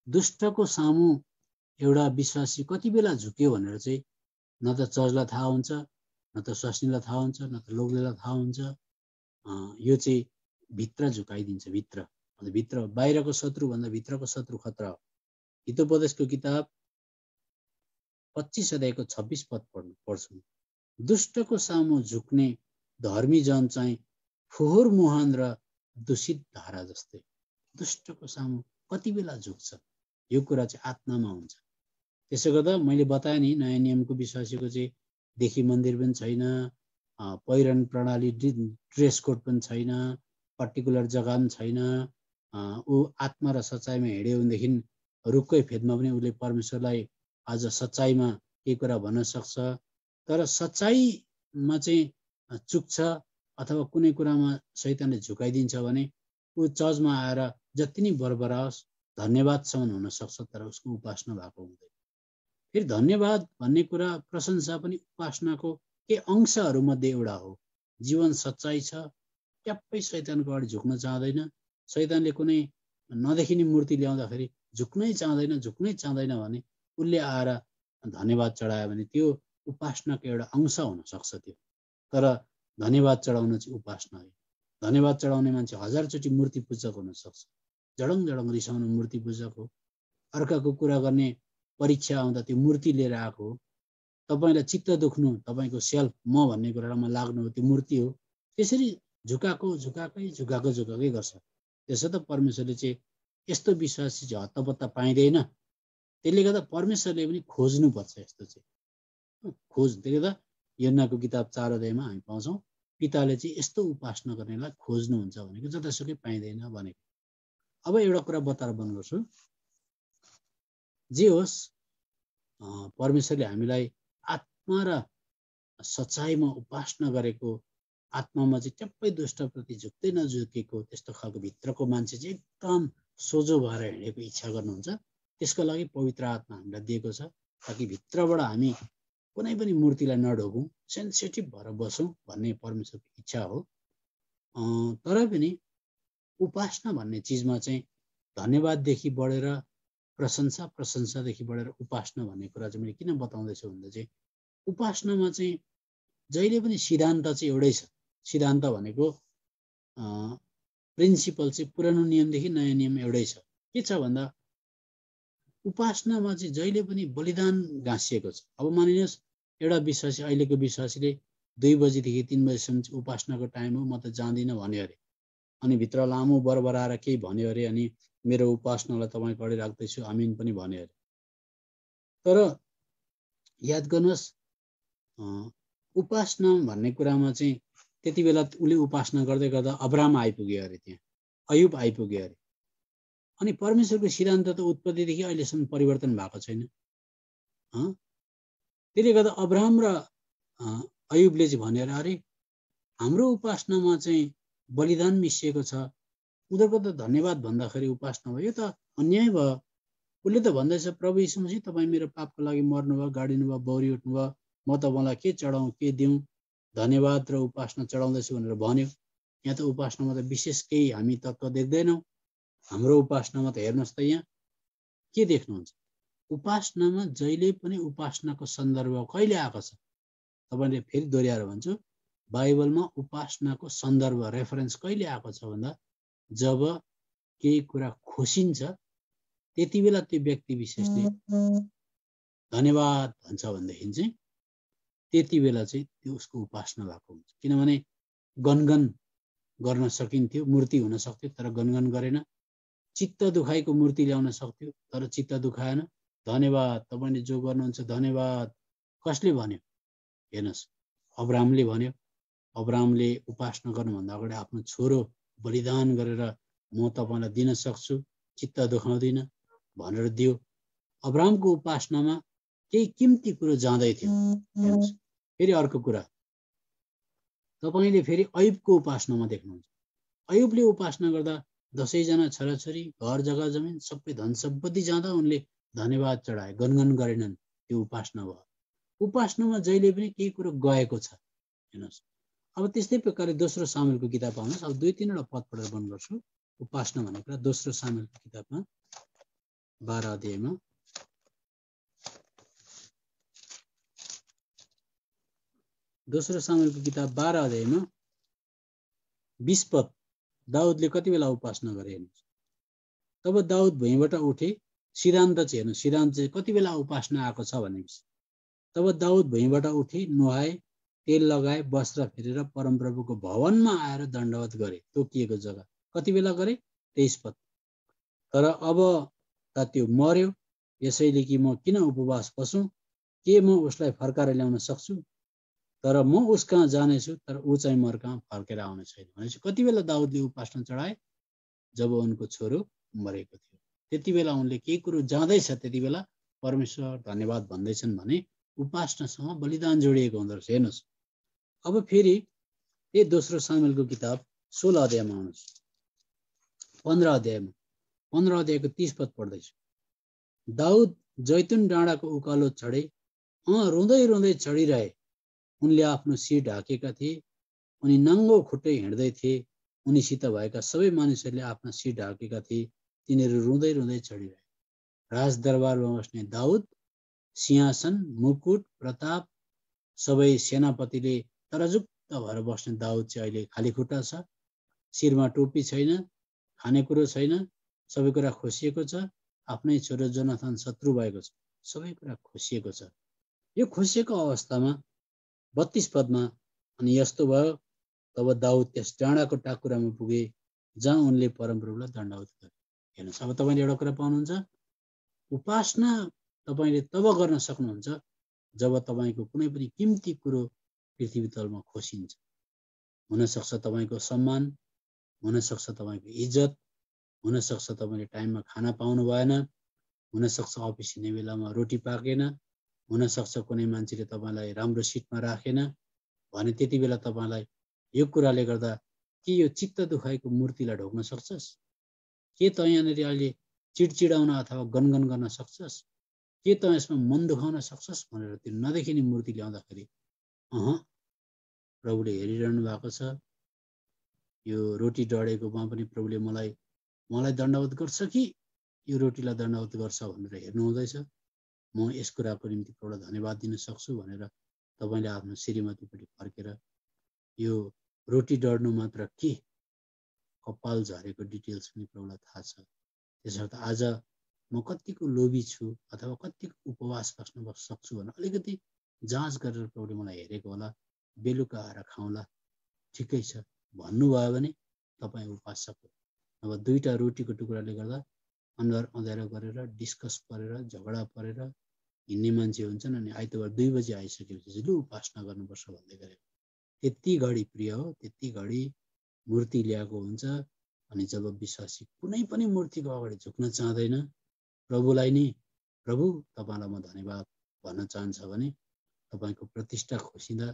दुष्टको सामु एउटा विश्वासी कति बेला झुक्यो भनेर चाहिँ न त चर्चलाई थाहा हुन्छ, न त स्वास्नीलाई थाहा हुन्छ, न त लोग्नेलाई थाहा हुन्छ। यो चाहिँ भित्र झुकाइदिन्छ। भित्र बाहिरको शत्रु भन्दा भित्रको शत्रु खतरा हो। हितोपदेशको किताब 25 अध्यायको 26 पद पढ्छौँ। दुष्टको सामु झुक्ने धर्मी जन चाहिँ फोहोर मुहान र दूषित धारा जस्तै। दुष्टको सामु कति बेला झुक्छ, यो कुरा चाहिँ आत्मामा हुन्छ। त्यसो गर्दा मैले बताएँ नि, नयाँ नियमको विश्वासीको चाहिँ देखि मन्दिर पनि छैन, पहिरन प्रणाली ड्रेस कोड पनि छैन, पर्टिकुलर जग्गा पनि छैन। ऊ आत्मा र सच्चाइमा हिँड्यो भनेदेखि रुखकै फेदमा पनि उसले परमेश्वरलाई आज सच्चाइमा केही कुरा भन्न सक्छ। तर सच्चाइमा चाहिँ चुक्छ अथवा कुनै कुरामा शैतानले झुकाइदिन्छ भने ऊ चर्चमा आएर जति नै बरबराओस् धन्यवादसम्म हुन सक्छ, तर उसको उपासना भएको हुँदैन। फेरि धन्यवाद भन्ने कुरा, प्रशंसा पनि उपासनाको केही अंशहरूमध्ये एउटा हो। जीवन सच्चाइ छ, ट्याप्पै शैतानको अगाडि झुक्न चाहँदैन। शैतानले कुनै नदेखिने मूर्ति ल्याउँदाखेरि झुक्नै चाहँदैन भने उसले आएर धन्यवाद चढायो भने त्यो उपासनाको एउटा अंश हुन सक्छ त्यो। तर धन्यवाद चढाउन चाहिँ उपासना हो। धन्यवाद चढाउने मान्छे 1000चोटि मूर्ति पूजक हुन सक्छ, जडङ रिसाउने मूर्ति पूजक हो। अर्काको कुरा गर्ने परीक्षा आउँदा त्यो मूर्ति लिएर आएको हो। तपाईँलाई चित्त दुख्नु, तपाईँको सेल्फ म भन्ने कुरामा लाग्नु हो, त्यो मूर्ति हो। त्यसरी झुकाकै गर्छ। त्यसो त परमेश्वरले चाहिँ यस्तो विश्वासी चाहिँ हत्तपत्ता पाइँदैन। त्यसले गर्दा परमेश्वरले पनि खोज्नुपर्छ यस्तो चाहिँ त्यसले गर्दा यूहन्नाको किताब 4 अध्यायमा हामी पाउँछौँ पिताले चाहिँ यस्तो उपासना गर्नेलाई खोज्नुहुन्छ भनेको जतासुकै पाइँदैन भनेको। अब एउटा कुरा बताएर बन्द गर्छु। जे होस्, परमेश्वरले हामीलाई आत्मा र सच्चाइमा उपासना गरेको, आत्मामा चाहिँ ट्याप्पै दुष्टप्रति झुक्दै नझुकेको त्यस्तो खालको भित्रको मान्छे चाहिँ एकदम सोझो भएर हिँडेको इच्छा गर्नुहुन्छ। त्यसको लागि पवित्र आत्मा हामीलाई दिएको छ, ताकि भित्रबाट हामी कुनै पनि मूर्तिलाई नढोगौँ, सेन्सिटिभ भएर बसौँ भन्ने परमेश्वरको इच्छा हो। तर पनि उपासना भन्ने चिजमा चाहिँ धन्यवाददेखि बढेर प्रशंसादेखि बढेर उपासना भन्ने कुरा चाहिँ मैले किन बताउँदैछु भन्दा चाहिँ उपासनामा चाहिँ जहिले पनि सिद्धान्त चाहिँ एउटै छ। सिद्धान्त भनेको प्रिन्सिपल चाहिँ पुरानो नियमदेखि नयाँ नियम एउटै छ। के छ भन्दा उपासनामा चाहिँ जहिले पनि बलिदान गाँसिएको छ। अब मानिनुहोस् एउटा विश्वासी, अहिलेको विश्वासीले 2 बजीदेखि 3 बजीसम्म चाहिँ उपासनाको टाइम हो, म त जाँदिनँ भन्यो अरे, अनि भित्र लामो बरबराएर केही भन्यो अरे, अनि मेरो उपासनालाई तपाईँको अगाडि राख्दैछु आमिन पनि भन्यो अरे। तर याद गर्नुहोस्, उपासना भन्ने कुरामा चाहिँ त्यति बेला उसले उपासना गर्दै गर्दा अब्राहम आइपुग्यो अरे, त्यहाँ अयुब आइपुग्यो अरे। अनि परमेश्वरको सिद्धान्त त उत्पत्तिदेखि अहिलेसम्म परिवर्तन भएको छैन। त्यसले गर्दा अब्राहम र अयुबले चाहिँ भने अरे हाम्रो उपासनामा चाहिँ बलिदान मिसिएको छ, उनीहरूको त धन्यवाद भन्दाखेरि उपासना भयो, यो त अन्याय भयो। उसले त भन्दैछ प्रभु यीशु मसीह तपाईँ मेरो पापको लागि मर्नुभयो, गाडिनु भयो, बौरी उठ्नुभयो, म तपाईँलाई के चढाउँ के दिउँ, धन्यवाद र उपासना चढाउँदैछु भनेर भन्यो। यहाँ त उपासनामा त विशेष केही हामी तत्त्व देख्दैनौँ। हाम्रो उपासनामा त हेर्नुहोस् त यहाँ के देख्नुहुन्छ, उपासनामा जहिले पनि उपासनाको सन्दर्भ कहिले आएको छ? तपाईँले फेरि दोहोऱ्याएर भन्छु, बाइबलमा उपासनाको सन्दर्भ रेफरेन्स कहिले आएको छ भन्दा जब केही कुरा खोसिन्छ त्यति बेला त्यो व्यक्ति विशेषले धन्यवाद भन्छ भनेदेखि चाहिँ त्यति बेला चाहिँ त्यो उसको उपासना भएको हुन्छ। किनभने गनगन गर्न सकिन्थ्यो, मूर्ति हुन सक्थ्यो तर गनगन गरेन, चित्त दुखाइको मूर्ति ल्याउन सक्थ्यो तर चित्त दुखाएन। धन्यवाद तपाईँले जो गर्नुहुन्छ धन्यवाद कसले भन्यो? हेर्नुहोस्, अब्राहमले भन्यो। अब्राहमले उपासना गर्नुभन्दा अगाडि आफ्नो छोरो बलिदान गरेर म तपाईलाई दिन सक्छु, चित्त दुखाउँदिन भनेर दियो। अब्राहमको उपासनामा केही किम्ती कुरो जाँदै थियो। हेर्नुस्, फेरि अर्को कुरा तपाईले फेरि अयुबको उपासनामा देख्नुहुन्छ। अयुबले उपासना गर्दा 10 जना छोराछोरी, घर जग्गा जमिन सबै धन सम्पत्ति जाँदा उनले धन्यवाद चढाए, गनगन गरेनन्। त्यो उपासना भयो। उपासनामा जहिले पनि केही कुरो गएको छ। हेर्नुहोस्, अब त्यस्तै प्रकारले दोस्रो सामुएलको किताब आउनुहोस्। अब 2-3 वटा पद पढेर बन्द गर्छु। उपासना भनेको दोस्रो सामुएलको किताबमा 12 अध्यायमा दोस्रो सामुएलको किताब 12 अध्यायमा 20 पद दाउदले कति बेला उपासना गरे हेर्नुहोस्। तब दाउद भुइँबाट उठे। सिद्धान्त चाहिँ हेर्नु, सिद्धान्त चाहिँ कति बेला उपासना आएको छ भनेपछि तब दाउद भुइँबाट उठे, नुहाए, तेल लगाए, वस्त्र फेरेर परमप्रभुको भवनमा आएर दण्डवत गरे। तोकिएको जग्गा कति बेला गरे? 23 पद। तर अब त त्यो मर्यो, यसैले कि म किन उपवास बसौँ? के म उसलाई फर्काएर ल्याउन सक्छु? तर म उस कहाँ जानेछु, तर ऊ चाहिँ म कहाँ फर्केर आउने छैन। भनेपछि कति बेला दाउदले उपासना चढाए? जब उनको छोरो मरेको थियो। त्यति बेला उनले केही कुरो जाँदैछ, त्यति बेला परमेश्वर धन्यवाद भन्दैछन् भने उपासनासँग बलिदान जोडिएको हुँदो रहेछ। हेर्नुहोस्, अब फेरि यही दोस्रो सामुएलको किताब 16 अध्यायमा आउनुहोस्। 15 अध्यायको 30 पद पढ्दैछु। दाउद जैतुन डाँडाको उकालो चढे, रुँदै रुँदै चढिरहे। उनले आफ्नो शिर ढाकेका थिए, उनी नङ्गो खुट्टै हिँड्दै थिए। उनीसित भएका सबै मानिसहरूले आफ्ना शिर ढाकेका थिए। तिनीहरू रुँदै रुँदै चढिरहे। राजदरबारमा बस्ने दाउद, सिंहासन, मुकुट, प्रताप, सबै सेनापतिले तरजुक्त भएर बस्ने दाउद चाहिँ अहिले खाली खुट्टा छ। शिरमा टोपी छैन, खानेकुरो छैन, सबै कुरा खोसिएको छ। आफ्नै छोरो जोनाथन शत्रु भएको छ, सबै कुरा खोसिएको छ। यो खोसिएको अवस्थामा 32 पदमा अनि यस्तो भयो, तब दाउद त्यस डाँडाको टाकुरामा पुगे जहाँ उनले परमप्रभुलाई दण्डवत गरे। हेर्नुहोस्, अब तपाईँले एउटा कुरा पाउनुहुन्छ, उपासना तपाईँले तब गर्न सक्नुहुन्छ जब तपाईँको कुनै पनि किम्ती कुरो पृथ्वी तलमा खोसिन्छ। हुनसक्छ तपाईँको सम्मान, हुनसक्छ तपाईँको इज्जत, हुनसक्छ तपाईँले टाइममा खाना पाउनु भएन, हुनसक्छ अफिस हिँड्ने बेलामा रोटी पाकेन, हुनसक्छ कुनै मान्छेले तपाईँलाई राम्रो सिटमा राखेन भने त्यति बेला तपाईँलाई यो कुराले गर्दा के यो चित्त दुखाएको मूर्तिलाई ढोक्न सक्छस्? के त यहाँनिर अहिले चिडचिडाउन अथवा गनगन गर्न सक्छस्? के त यसमा मन दुखाउन सक्छस् भनेर त्यो नदेखिने मूर्ति ल्याउँदाखेरि प्रभुले हेरिरहनु भएको छ। यो रोटी डढेकोमा पनि प्रभुले मलाई दण्डवत गर्छ कि यो रोटीलाई दण्डवत गर्छ भनेर हेर्नु हुँदैछ। म यस कुराको निम्ति प्रभुलाई धन्यवाद दिन सक्छु भनेर तपाईँले आफ्नो श्रीमतीपट्टि फर्केर यो रोटी डढ्नु मात्र के, कपाल झरेको डिटेल्स पनि प्रभुलाई थाहा छ। त्यसर्थ आज म कतिको लोभी छु अथवा कतिको उपवास बस्न सक्छु भने अलिकति जाँच गरेर प्रभुले मलाई हेरेको होला, बेलुका आएर खाउँला, ठिकै छ भन्नुभयो भने तपाईँ उपास सक्नु। अब 2टा रोटीको टुक्राले गर्दा अनुहार अँध्यारो गरेर डिस्कस परेर झगडा परेर हिँड्ने मान्छे हुन्छन् अनि आइतबार 2 बजी आइसकेपछि लु उपासना गर्नुपर्छ भन्दै गरे। त्यति घडी प्रिय हो, त्यति घडी मूर्ति ल्याएको हुन्छ। अनि जब विश्वासी कुनै पनि मूर्तिको अगाडि झुक्न चाहँदैन, प्रभुलाई नै प्रभु तपाईँलाई म धन्यवाद भन्न चाहन्छ भने तपाईँको प्रतिष्ठा खोसिँदा,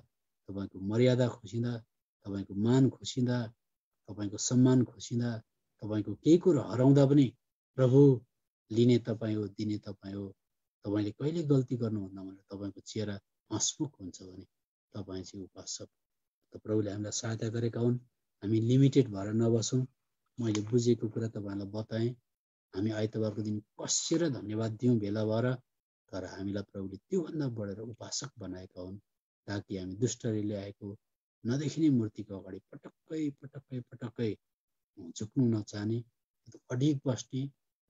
तपाईँको मर्यादा खोसिँदा, तपाईँको मान खोसिँदा, तपाईँको सम्मान खोसिँदा, तपाईँको केही कुरो हराउँदा पनि प्रभु लिने तपाईँ हो, दिने तपाईँ हो। तपाईँले कहिले गल्ती गर्नुहुन्न भनेर तपाईँको चेहरा हँसमुख हुन्छ भने तपाईँ चाहिँ उपासक। त प्रभुले हामीलाई सहायता गरेका हुन्। हामी लिमिटेड भएर नबसौँ। मैले बुझेको कुरा तपाईँलाई बताएँ। हामी आइतबारको दिन कसेर धन्यवाद दिउँ भेला भएर, तर हामीलाई प्रभुले त्योभन्दा बढेर उपासक बनाएका हुन् ताकि हामी दुष्टले ल्याएको नदेखिने मूर्तिको अगाडि पटक्कै झुक्नु नचाहने, अडिग बस्ने,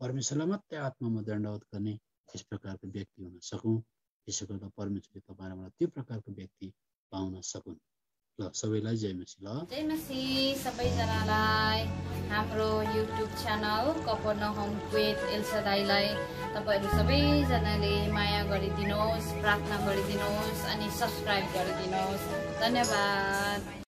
परमेश्वरलाई मात्रै आत्मामा दण्डवत गर्ने यस प्रकारको व्यक्ति हुन सकौँ। त्यसो गर्दा परमेश्वरले तपाईँलाई मलाई त्यो प्रकारको व्यक्ति पाउन सकुन्। ल सबैलाई जय मसीह। ल
जय मसीह सबैजनालाई। हाम्रो युट्युब च्यानल कफरनहुम विथ एल्सादाईलाई तपाईहरु सबैजनाले माया गरिदिनुहोस्, प्रार्थना गरिदिनुहोस् अनि सब्स्क्राइब गरिदिनुहोस्। धन्यवाद।